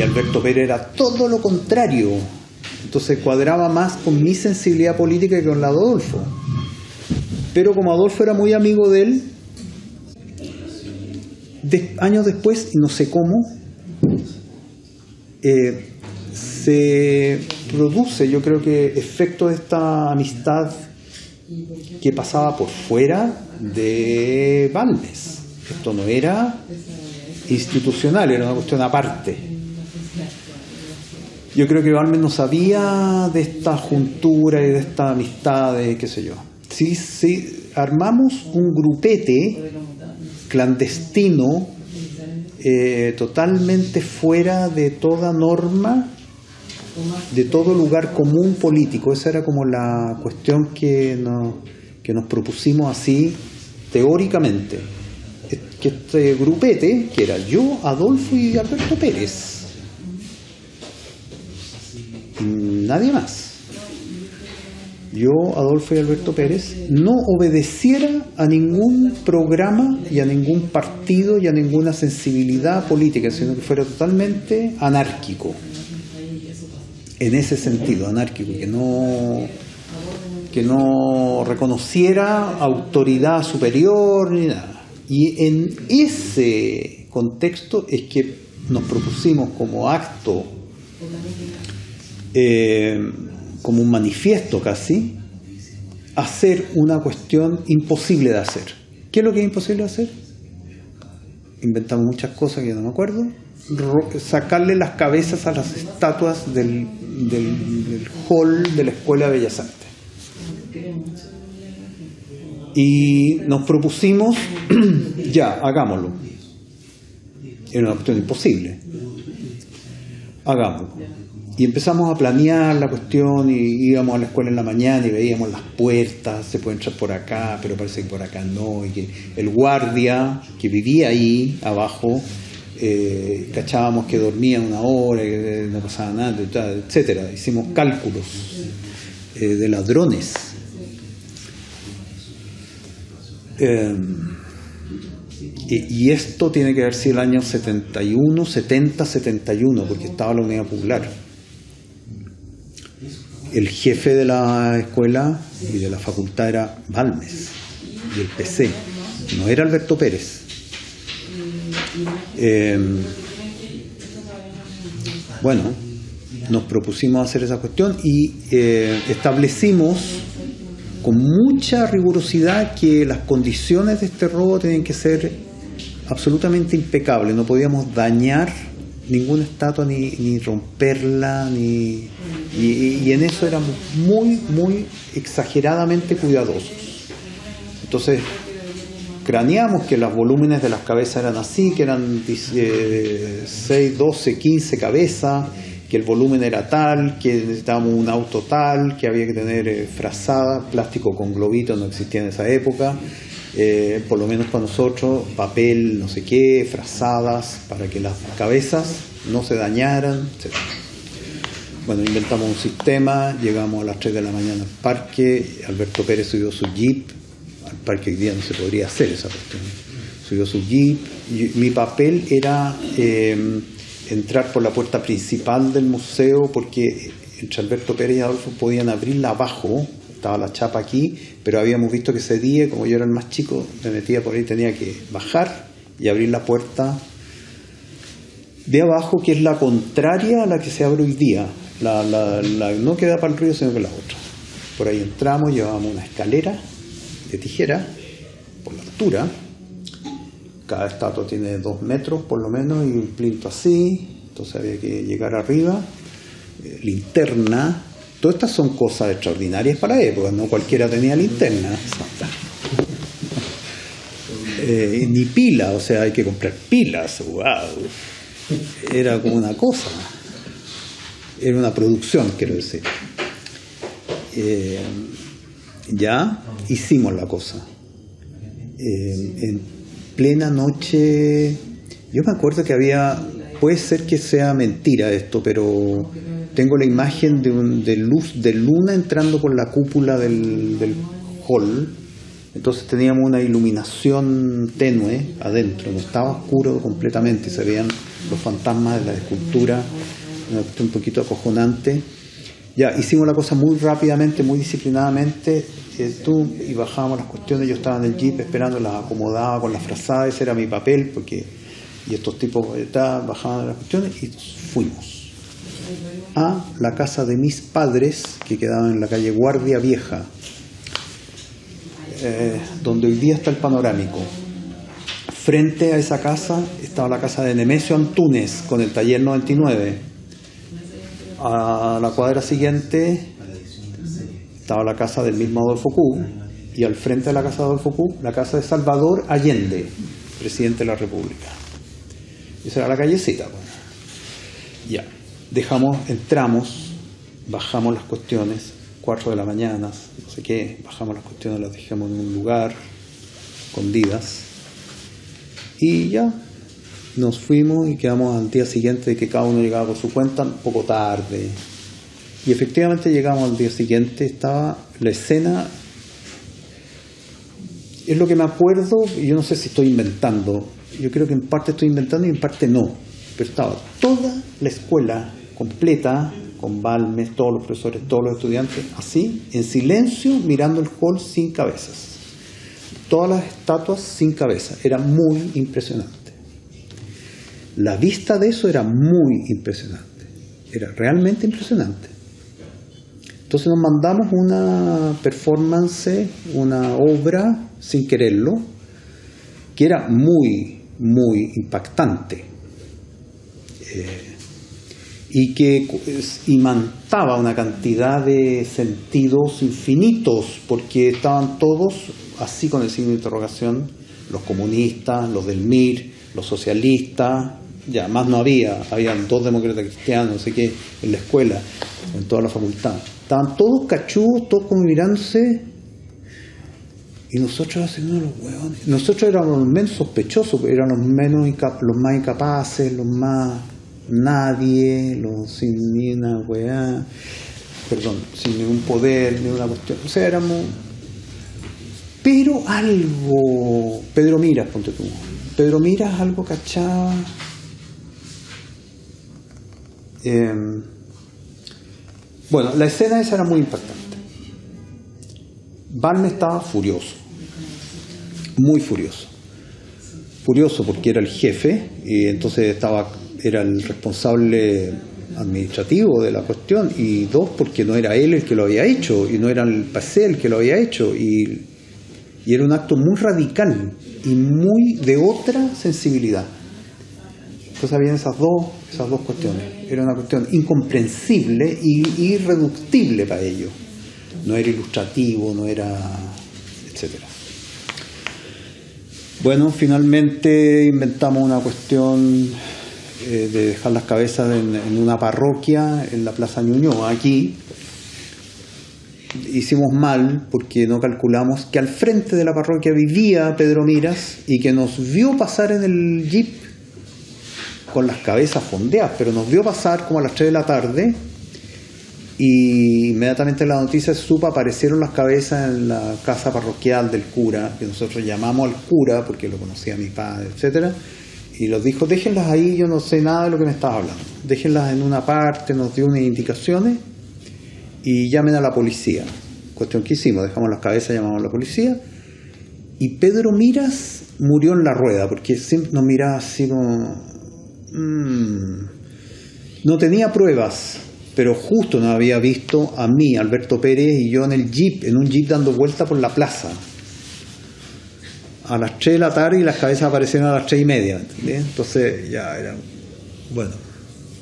Alberto Pérez era todo lo contrario. Entonces cuadraba más con mi sensibilidad política que con la de Adolfo. Pero como Adolfo era muy amigo de él, años después, y no sé cómo, se produce, yo creo que efecto de esta amistad que pasaba por fuera de Balmes. Esto no era institucional, era una cuestión aparte. Yo creo que Balmes no sabía de esta juntura y de esta amistad, de qué sé yo. Sí, armamos un grupete clandestino, totalmente fuera de toda norma, de todo lugar común político. Esa era como la cuestión que nos propusimos así teóricamente. Que este grupete, que era yo, Adolfo y Alberto Pérez, y nadie más, yo, Adolfo y Alberto Pérez, no obedeciera a ningún programa y a ningún partido y a ninguna sensibilidad política, sino que fuera totalmente anárquico, en ese sentido, anárquico, que no reconociera autoridad superior ni nada. Y en ese contexto es que nos propusimos como acto, como un manifiesto casi, hacer una cuestión imposible de hacer. ¿Qué es lo que es imposible de hacer? Inventamos muchas cosas que yo no me acuerdo. Sacarle las cabezas a las estatuas del hall de la Escuela de Bellas Artes. Y nos propusimos, ya, hagámoslo. Era una cuestión imposible. Hagámoslo. Y empezamos a planear la cuestión, y íbamos a la escuela en la mañana y veíamos las puertas, se puede entrar por acá, pero parece que por acá no, y que el guardia que vivía ahí abajo, cachábamos que dormía una hora, que no pasaba nada, etcétera. Hicimos cálculos de ladrones. Y esto tiene que haber sido el año 70-71, porque estaba la Unidad Popular. El jefe de la escuela y de la facultad era Balmes, y el PC, no era Alberto Pérez. Bueno, nos propusimos hacer esa cuestión y establecimos con mucha rigurosidad que las condiciones de este robo tenían que ser absolutamente impecables. No podíamos dañar ninguna estatua, ni romperla, y en eso éramos muy, muy exageradamente cuidadosos. Entonces, craneamos que los volúmenes de las cabezas eran así, que eran 6, 12, 15 cabezas, que el volumen era tal, que necesitábamos un auto tal, que había que tener frazada, plástico con globito no existía en esa época, por lo menos para nosotros, papel no sé qué, frazadas, para que las cabezas no se dañaran, etc. Bueno, inventamos un sistema, llegamos a las 3 de la mañana al parque, Alberto Pérez subió su jeep, al parque hoy día no se podría hacer esa cuestión, subió su jeep, mi papel era entrar por la puerta principal del museo, porque entre Alberto Pérez y Adolfo podían abrirla abajo, estaba la chapa aquí, pero habíamos visto que ese día, como yo era el más chico, me metía por ahí, tenía que bajar y abrir la puerta de abajo, que es la contraria a la que se abre hoy día, la no que da para el río, sino que la otra. Por ahí entramos, llevábamos una escalera de tijera por la altura. Cada estatua tiene 2 metros por lo menos y un plinto así, entonces había que llegar arriba, linterna. Todas estas son cosas extraordinarias para la época, no cualquiera tenía linterna. Ni pila, o sea, hay que comprar pilas. ¡Wow! Era como una cosa, era una producción, quiero decir. Ya hicimos la cosa. En plena noche, yo me acuerdo que había, puede ser que sea mentira esto, pero tengo la imagen de luz de luna entrando por la cúpula del hall. Entonces teníamos una iluminación tenue adentro, no estaba oscuro completamente, se veían los fantasmas de la escultura, una cuestión un poquito acojonante. Ya, hicimos la cosa muy rápidamente, muy disciplinadamente, y bajábamos las cuestiones. Yo estaba en el jeep esperando, las acomodaba con las frazadas, ese era mi papel, y estos tipos bajaban las cuestiones y fuimos a la casa de mis padres, que quedaba en la calle Guardia Vieja, donde hoy día está el Panorámico. Frente a esa casa estaba la casa de Nemesio Antunes con el taller 99. A la cuadra siguiente estaba la casa del mismo Adolfo Q, y al frente de la casa de Adolfo Q, la casa de Salvador Allende, presidente de la República. Esa era la callecita. Bueno. Ya, entramos, bajamos las cuestiones, 4 de la mañana, no sé qué, bajamos las cuestiones, las dejamos en un lugar, escondidas, y ya, nos fuimos y quedamos al día siguiente de que cada uno llegaba por su cuenta, un poco tarde. Y efectivamente llegamos al día siguiente, estaba la escena, es lo que me acuerdo, y yo no sé si estoy inventando, yo creo que en parte estoy inventando y en parte no, pero estaba toda la escuela completa, con Balmes, todos los profesores, todos los estudiantes, así, en silencio, mirando el hall sin cabezas. Todas las estatuas sin cabeza, era muy impresionante. La vista de eso era muy impresionante, era realmente impresionante. Entonces nos mandamos una performance, una obra, sin quererlo, que era muy, muy impactante, y que imantaba una cantidad de sentidos infinitos, porque estaban todos así con el signo de interrogación, los comunistas, los del MIR, los socialistas, ya más no habían 2 demócratas cristianos, no sé qué, en la escuela, en toda la facultad. Estaban todos cachudos, todos como mirándose, y nosotros haciendo los huevones. Nosotros éramos los menos sospechosos, éramos los más incapaces, los más nadie, los sin ni una weá, sin ningún poder, ni una cuestión. O sea, éramos. Pero algo. Pedro Miras, ponte tú. Pedro Miras algo cachaba. Bueno, la escena esa era muy impactante. Balmes estaba furioso, muy furioso. Furioso porque era el jefe y entonces era el responsable administrativo de la cuestión, y 2 porque no era él el que lo había hecho y no era el pasé el que lo había hecho, y era un acto muy radical y muy de otra sensibilidad. Entonces habían esas dos cuestiones. Era una cuestión incomprensible y irreductible para ellos. No era ilustrativo, no era, etcétera. Bueno, finalmente inventamos una cuestión de dejar las cabezas en una parroquia en la Plaza Ñuñoa, aquí. Hicimos mal porque no calculamos que al frente de la parroquia vivía Pedro Miras y que nos vio pasar en el jeep con las cabezas fondeadas, pero nos vio pasar como a las 3 de la tarde, y inmediatamente la noticia se supo, aparecieron las cabezas en la casa parroquial del cura, que nosotros llamamos al cura porque lo conocía mi padre, etcétera, y nos dijo: déjenlas ahí, yo no sé nada de lo que me estaba hablando, déjenlas en una parte, nos dio unas indicaciones y llamen a la policía. Cuestión que hicimos, dejamos las cabezas, llamamos a la policía, y Pedro Miras murió en la rueda porque siempre nos miraba así como no tenía pruebas, pero justo nos había visto a mí, Alberto Pérez y yo en un jeep dando vuelta por la plaza a las 3 de la tarde, y las cabezas aparecieron a las 3:30, ¿entendés? Entonces ya era, bueno,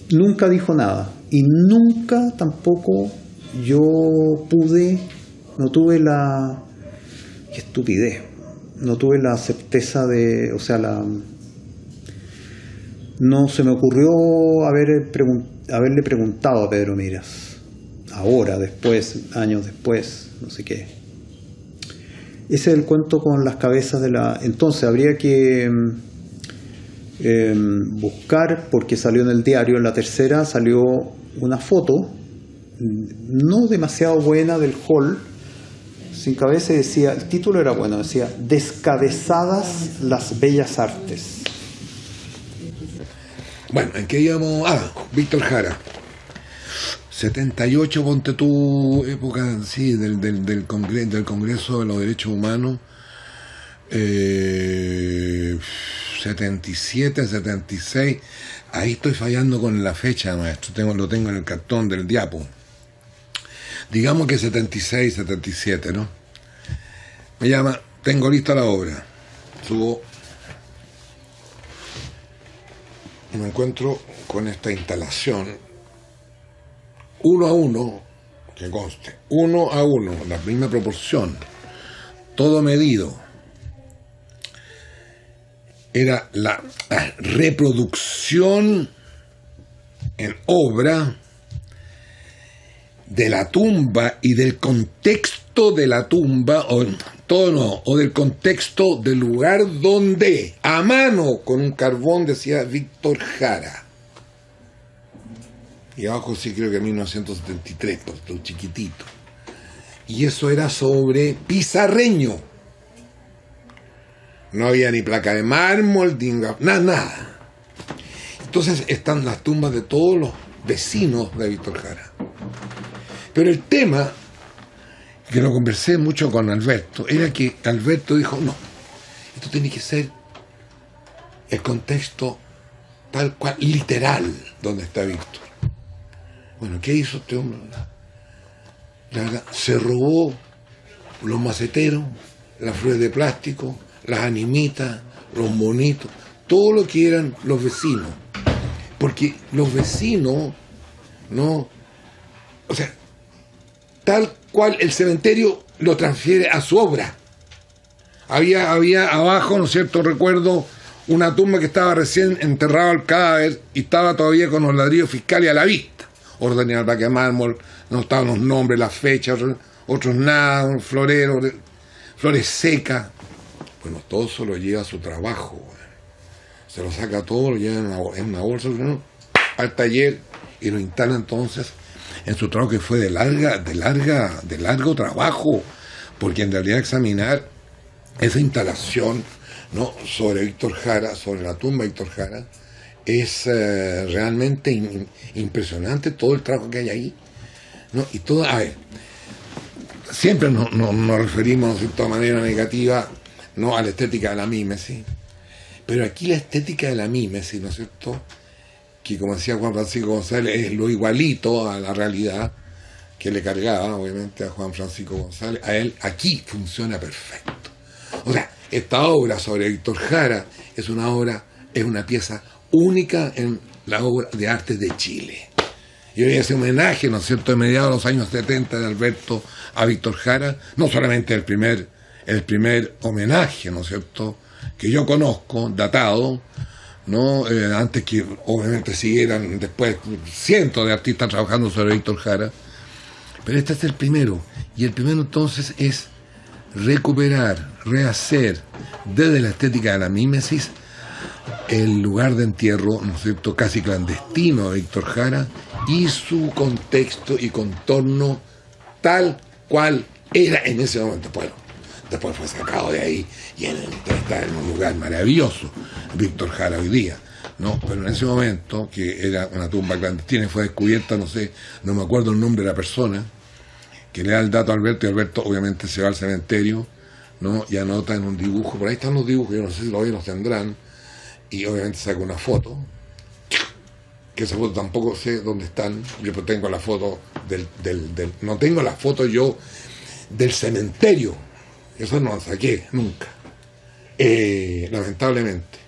nunca dijo nada, y nunca tampoco yo no tuve la, qué estupidez, no tuve la certeza de, o sea, no se me ocurrió haberle preguntado a Pedro Miras, ahora, después, años después, no sé qué. Ese es el cuento con las cabezas de la... Entonces habría que buscar, porque salió en el diario, en la tercera salió una foto no demasiado buena del hall, sin cabeza, y decía, el título era bueno, decía Descabezadas las bellas artes. Bueno, ¿en qué íbamos? Víctor Jara. 78, ponte tu época, sí, del Congreso de los Derechos Humanos. 77, 76. Ahí estoy fallando con la fecha, maestro. Lo tengo en el cartón del diapo. Digamos que 76, 77, ¿no? Me llama, tengo lista la obra. Subo y me encuentro con esta instalación 1 a 1, que conste, 1 a 1, la misma proporción, todo medido. Era la reproducción en obra de la tumba y del contexto de la tumba, o del contexto del lugar donde, a mano, con un carbón, decía Víctor Jara. Y abajo sí creo que 1973, pues, chiquitito. Y eso era sobre pizarreño. No había ni placa de mármol, nada. Entonces están las tumbas de todos los vecinos de Víctor Jara. Pero el tema, que lo conversé mucho con Alberto, era que Alberto dijo, no, esto tiene que ser el contexto tal cual, literal, donde está Víctor. Bueno, ¿qué hizo este hombre? La verdad, se robó los maceteros, las flores de plástico, las animitas, los monitos, todo lo que eran los vecinos. Porque los vecinos, no, o sea, tal cual el cementerio lo transfiere a su obra. Había abajo, ¿no es cierto?, recuerdo una tumba que estaba recién enterrado el cadáver y estaba todavía con los ladrillos fiscales a la vista. Ordenada la placa de mármol, no estaban los nombres, las fechas, otros nada, un florero, flores secas. Bueno, todo eso lo lleva a su trabajo. Se lo saca todo, lo lleva en una bolsa, ¿no?, al taller y lo instala entonces en su trabajo, que fue de largo trabajo, porque en realidad examinar esa instalación, ¿no?, sobre Víctor Jara, sobre la tumba de Víctor Jara, es realmente impresionante todo el trabajo que hay ahí, ¿no? Y todo, a ver, siempre nos referimos de cierta manera negativa, ¿no?, a la estética de la mímesis, pero aquí la estética de la mímesis, ¿no es cierto?, que como decía Juan Francisco González, es lo igualito a la realidad que le cargaba, obviamente, a Juan Francisco González. A él aquí funciona perfecto. O sea, esta obra sobre Víctor Jara es una pieza única en la obra de arte de Chile. Y hoy ese homenaje, ¿no es cierto?, de mediados de los años 70 de Alberto a Víctor Jara, no solamente el primer homenaje, ¿no es cierto?, que yo conozco, datado, ¿no? Antes que obviamente siguieran después cientos de artistas trabajando sobre Víctor Jara, pero este es el primero, y el primero entonces es recuperar, rehacer desde la estética de la mímesis el lugar de entierro, ¿no es cierto?, casi clandestino de Víctor Jara y su contexto y contorno tal cual era en ese momento. Bueno, después fue sacado de ahí y está en un lugar maravilloso Víctor Jara hoy día, ¿no? Pero en ese momento, que era una tumba clandestina y fue descubierta, no me acuerdo el nombre de la persona que le da el dato a Alberto, y Alberto obviamente se va al cementerio, ¿no?, y anota en un dibujo, por ahí están los dibujos, yo no sé si los tendrán, y obviamente saca una foto, que esa foto tampoco sé dónde están. Yo tengo la foto no tengo la foto yo del cementerio, eso no la saqué nunca, lamentablemente,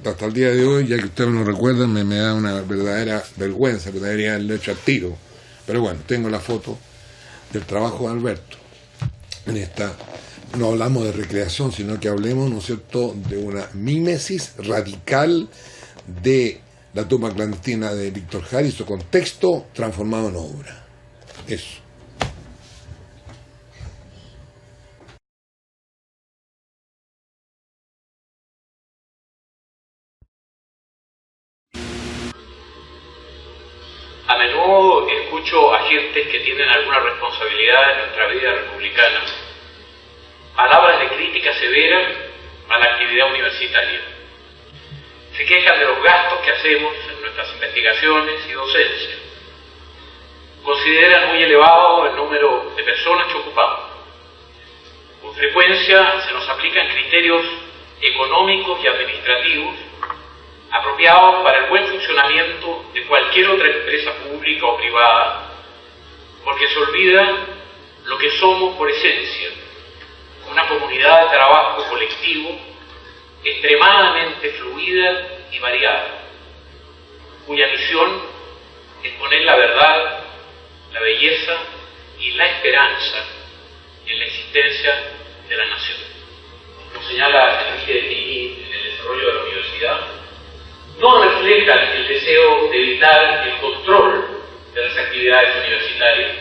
hasta el día de hoy, ya que ustedes me lo recuerdan, me da una verdadera vergüenza, que debería haberle hecho al tiro. Pero bueno, tengo la foto del trabajo de Alberto. En esta no hablamos de recreación, sino que hablemos, ¿no es cierto?, de una mímesis radical de la tumba clandestina de Víctor Jara y su contexto transformado en obra. Eso. conscientes que tienen alguna responsabilidad en nuestra vida republicana, palabras de crítica severa a la actividad universitaria. Se quejan de los gastos que hacemos en nuestras investigaciones y docencia. Consideran muy elevado el número de personas que ocupamos. Con frecuencia se nos aplican criterios económicos y administrativos apropiados para el buen funcionamiento de cualquier otra empresa pública o privada, porque se olvida lo que somos por esencia, una comunidad de trabajo colectivo extremadamente fluida y variada, cuya misión es poner la verdad, la belleza y la esperanza en la existencia de la nación. Como señala Enrique de Tilly en el desarrollo de la universidad, no reflejan el deseo de evitar el control de las actividades universitarias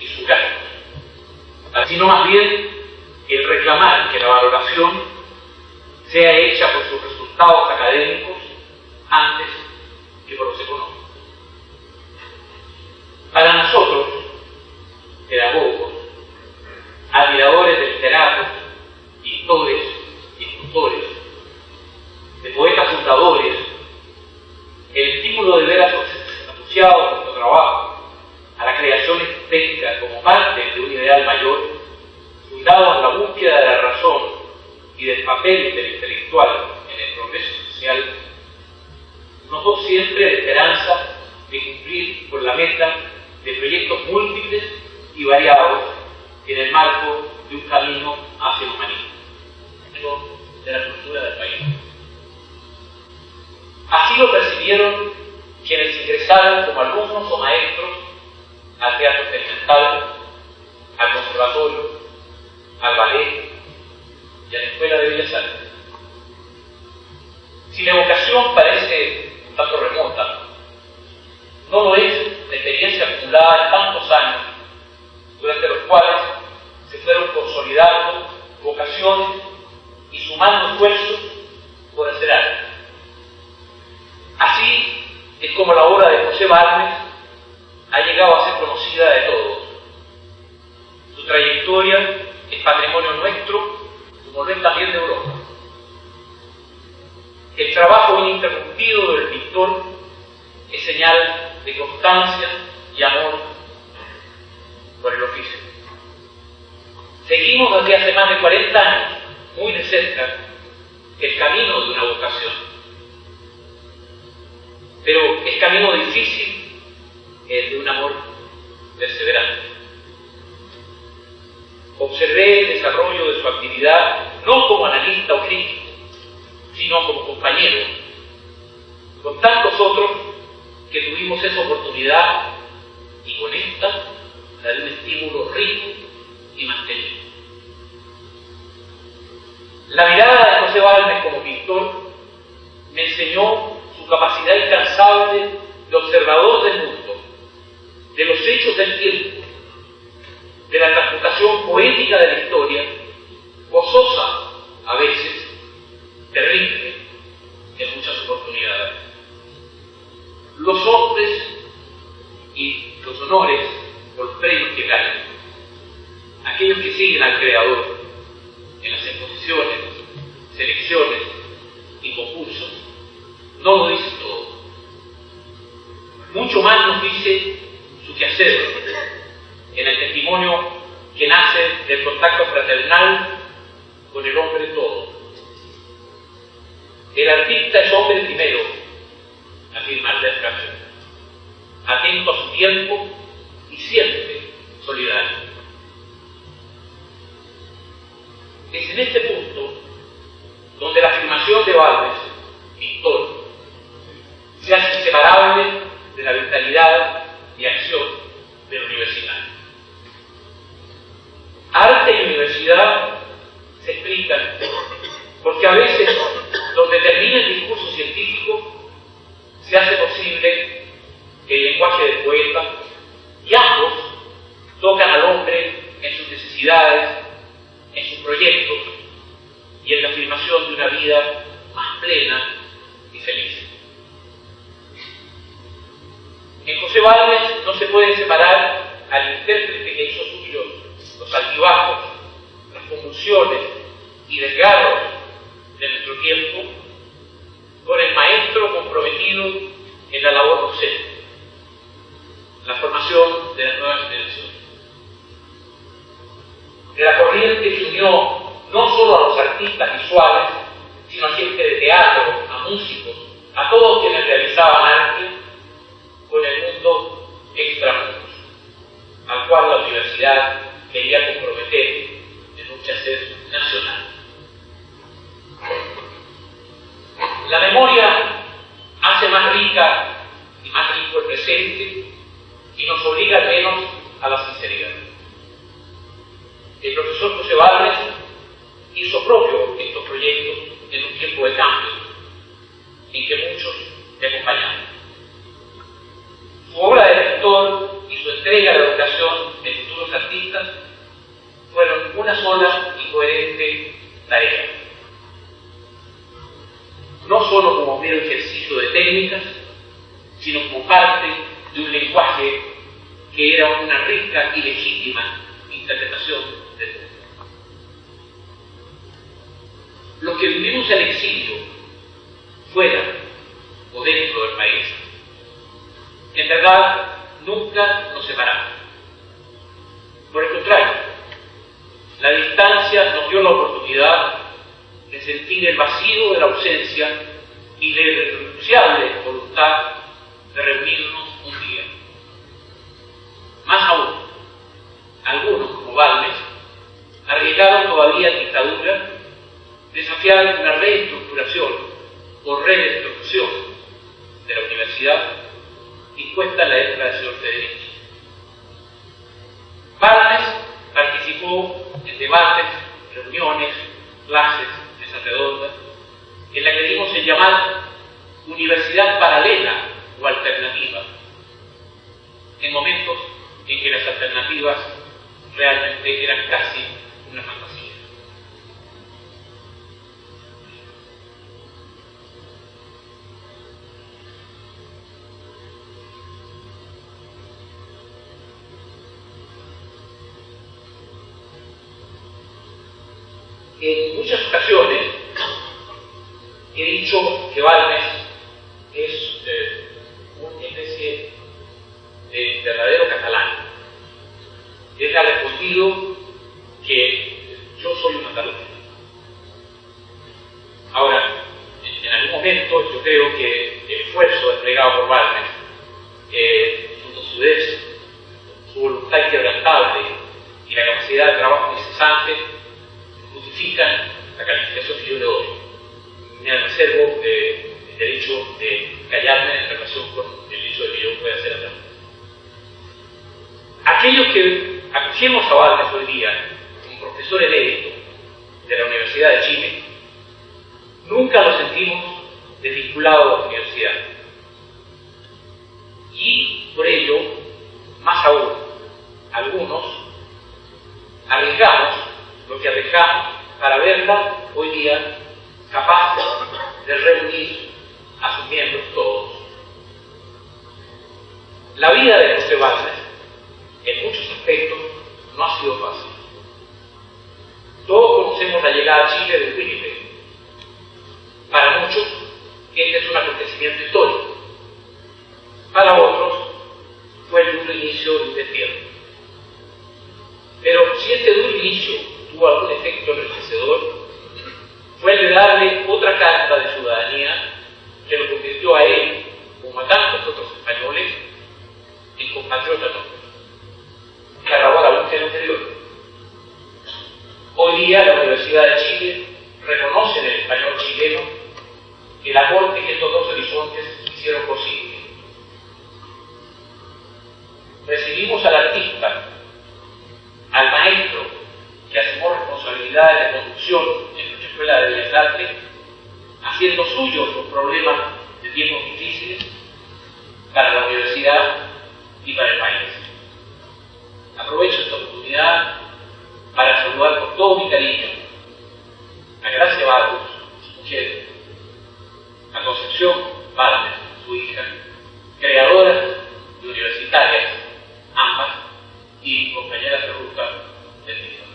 y sus gastos, sino más bien el reclamar que la valoración sea hecha por sus resultados académicos antes que por los económicos. Para nosotros, pedagogos, admiradores de literatos, pintores y escultores, de poetas fundadores, el estímulo de ver asociado nuestro trabajo a la creación estética como parte de un ideal mayor, fundado en la búsqueda de la razón y del papel del intelectual en el progreso social, nos da siempre la esperanza de cumplir con la meta de proyectos múltiples y variados en el marco de un camino hacia el humanismo, de la cultura del país. Así lo percibieron quienes ingresaron como alumnos o maestros al teatro experimental, al conservatorio, al ballet y a la Escuela de Bellas Artes. Si la vocación parece un tanto remota, no lo es la experiencia acumulada en tantos años, durante los cuales se fueron consolidando vocaciones y sumando esfuerzos por hacer arte. Así es como la obra de José Balmes ha llegado a ser conocida de todos. Su trayectoria es patrimonio nuestro, como lo es también de Europa. El trabajo ininterrumpido del pintor es señal de constancia y amor por el oficio. Seguimos desde hace más de 40 años, muy de cerca, el camino de una vocación. Pero es camino difícil el de un amor perseverante. Observé el desarrollo de su actividad no como analista o crítico, sino como compañero, con tantos otros que tuvimos esa oportunidad y con esta la de un estímulo rico y mantenido. La mirada de José Balmes como pintor me enseñó su capacidad incansable de observador del mundo, de los hechos del tiempo, de la transmutación poética de la historia, gozosa a veces, terrible en muchas oportunidades. Los hombres y los honores, los premios que ganan, aquellos que siguen al Creador en las exposiciones, selecciones y concursos, no lo dice todo. Mucho más nos dice su quehacer en el testimonio que nace del contacto fraternal con el hombre todo. El artista es hombre primero, afirma Albert Camus, atento a su tiempo y siempre solidario. Es en este punto donde la afirmación de Balmes, pintor, se hace inseparable de la vitalidad y acción del universitario. Arte y universidad se explican porque a veces, donde termina el discurso científico, se hace posible el lenguaje del poeta, y ambos tocan al hombre en sus necesidades, en sus proyectos y en la afirmación de una vida más plena y feliz. En José Balmes no se puede separar intérprete que hizo suyos los altibajos, las convulsiones y desgarros de nuestro tiempo, con el maestro comprometido en la labor docente, la formación de las nuevas generaciones. De la corriente que unió no solo a los artistas visuales, sino a gente de teatro, a músicos, a todos quienes realizaban arte, con el mundo extramuros, al cual la universidad quería comprometer en un quehacer nacional. La memoria hace más rica y más rico el presente y nos obliga al menos a la sinceridad. El profesor José Balmes hizo propio estos proyectos en un tiempo de cambio en que muchos le acompañaron. Su obra de rector y su entrega a la educación de futuros artistas fueron una sola y coherente tarea. No solo como mero ejercicio de técnicas, sino como parte de un lenguaje que era una rica y legítima interpretación del mundo. Los que vivimos en exilio, fuera o dentro del país, en verdad nunca nos separamos. Por el contrario, la distancia nos dio la oportunidad de sentir el vacío de la ausencia y la irrenunciable voluntad de reunirnos un día. Más aún, algunos, como Balmes, arriesgaron todavía en dictadura desafiar una reestructuración o redestrucción de la universidad impuesta en la época del señor Federico. Balmes participó en debates, reuniones, clases, mesas redondas, en la que dimos en llamar universidad paralela o alternativa, en momentos en que las alternativas realmente eran casi una fantasía. En muchas ocasiones he dicho que Balmes es una especie de verdadero catalán. Él ha respondido que yo soy un andaluz. Ahora, en algún momento yo creo que el esfuerzo desplegado por Balmes, su tosudez, su voluntad inquebrantable y la capacidad de trabajo incesante justifican la calificación que yo le doy. Me reservo el derecho de callarme en relación con el hecho de que yo pueda ser andaluz. Aquellos que acogemos a Balmes hoy día como profesor emérito de la Universidad de Chile, nunca lo sentimos desvinculado de la universidad. Y por ello, más aún, algunos arriesgamos lo que arriesgamos para verla hoy día capaz de reunir a sus miembros todos. La vida de José Balmes, en muchos aspectos, no ha sido fácil. Todos conocemos la llegada a Chile de Winnipeg. Para muchos, este es un acontecimiento histórico. Para otros, fue el duro inicio de un destierro. Pero si este duro inicio tuvo algún efecto enriquecedor, fue el de darle otra carta de ciudadanía que lo convirtió a él, como a tantos otros españoles, en compatriota nuestro, que arrabó la búsqueda anterior. Hoy día la Universidad de Chile reconoce en el español chileno el aporte que estos dos horizontes hicieron posible. Recibimos al artista, al maestro que asumió responsabilidades de conducción en nuestra Escuela de Bellas Artes, haciendo suyos los problemas de tiempos difíciles para la universidad y para el país. Aprovecho esta oportunidad para saludar con todo mi cariño a Gracia Barros, su mujer, a Concepción Balmes, su hija, creadoras y universitarias, ambas, y compañeras de ruta del mismo.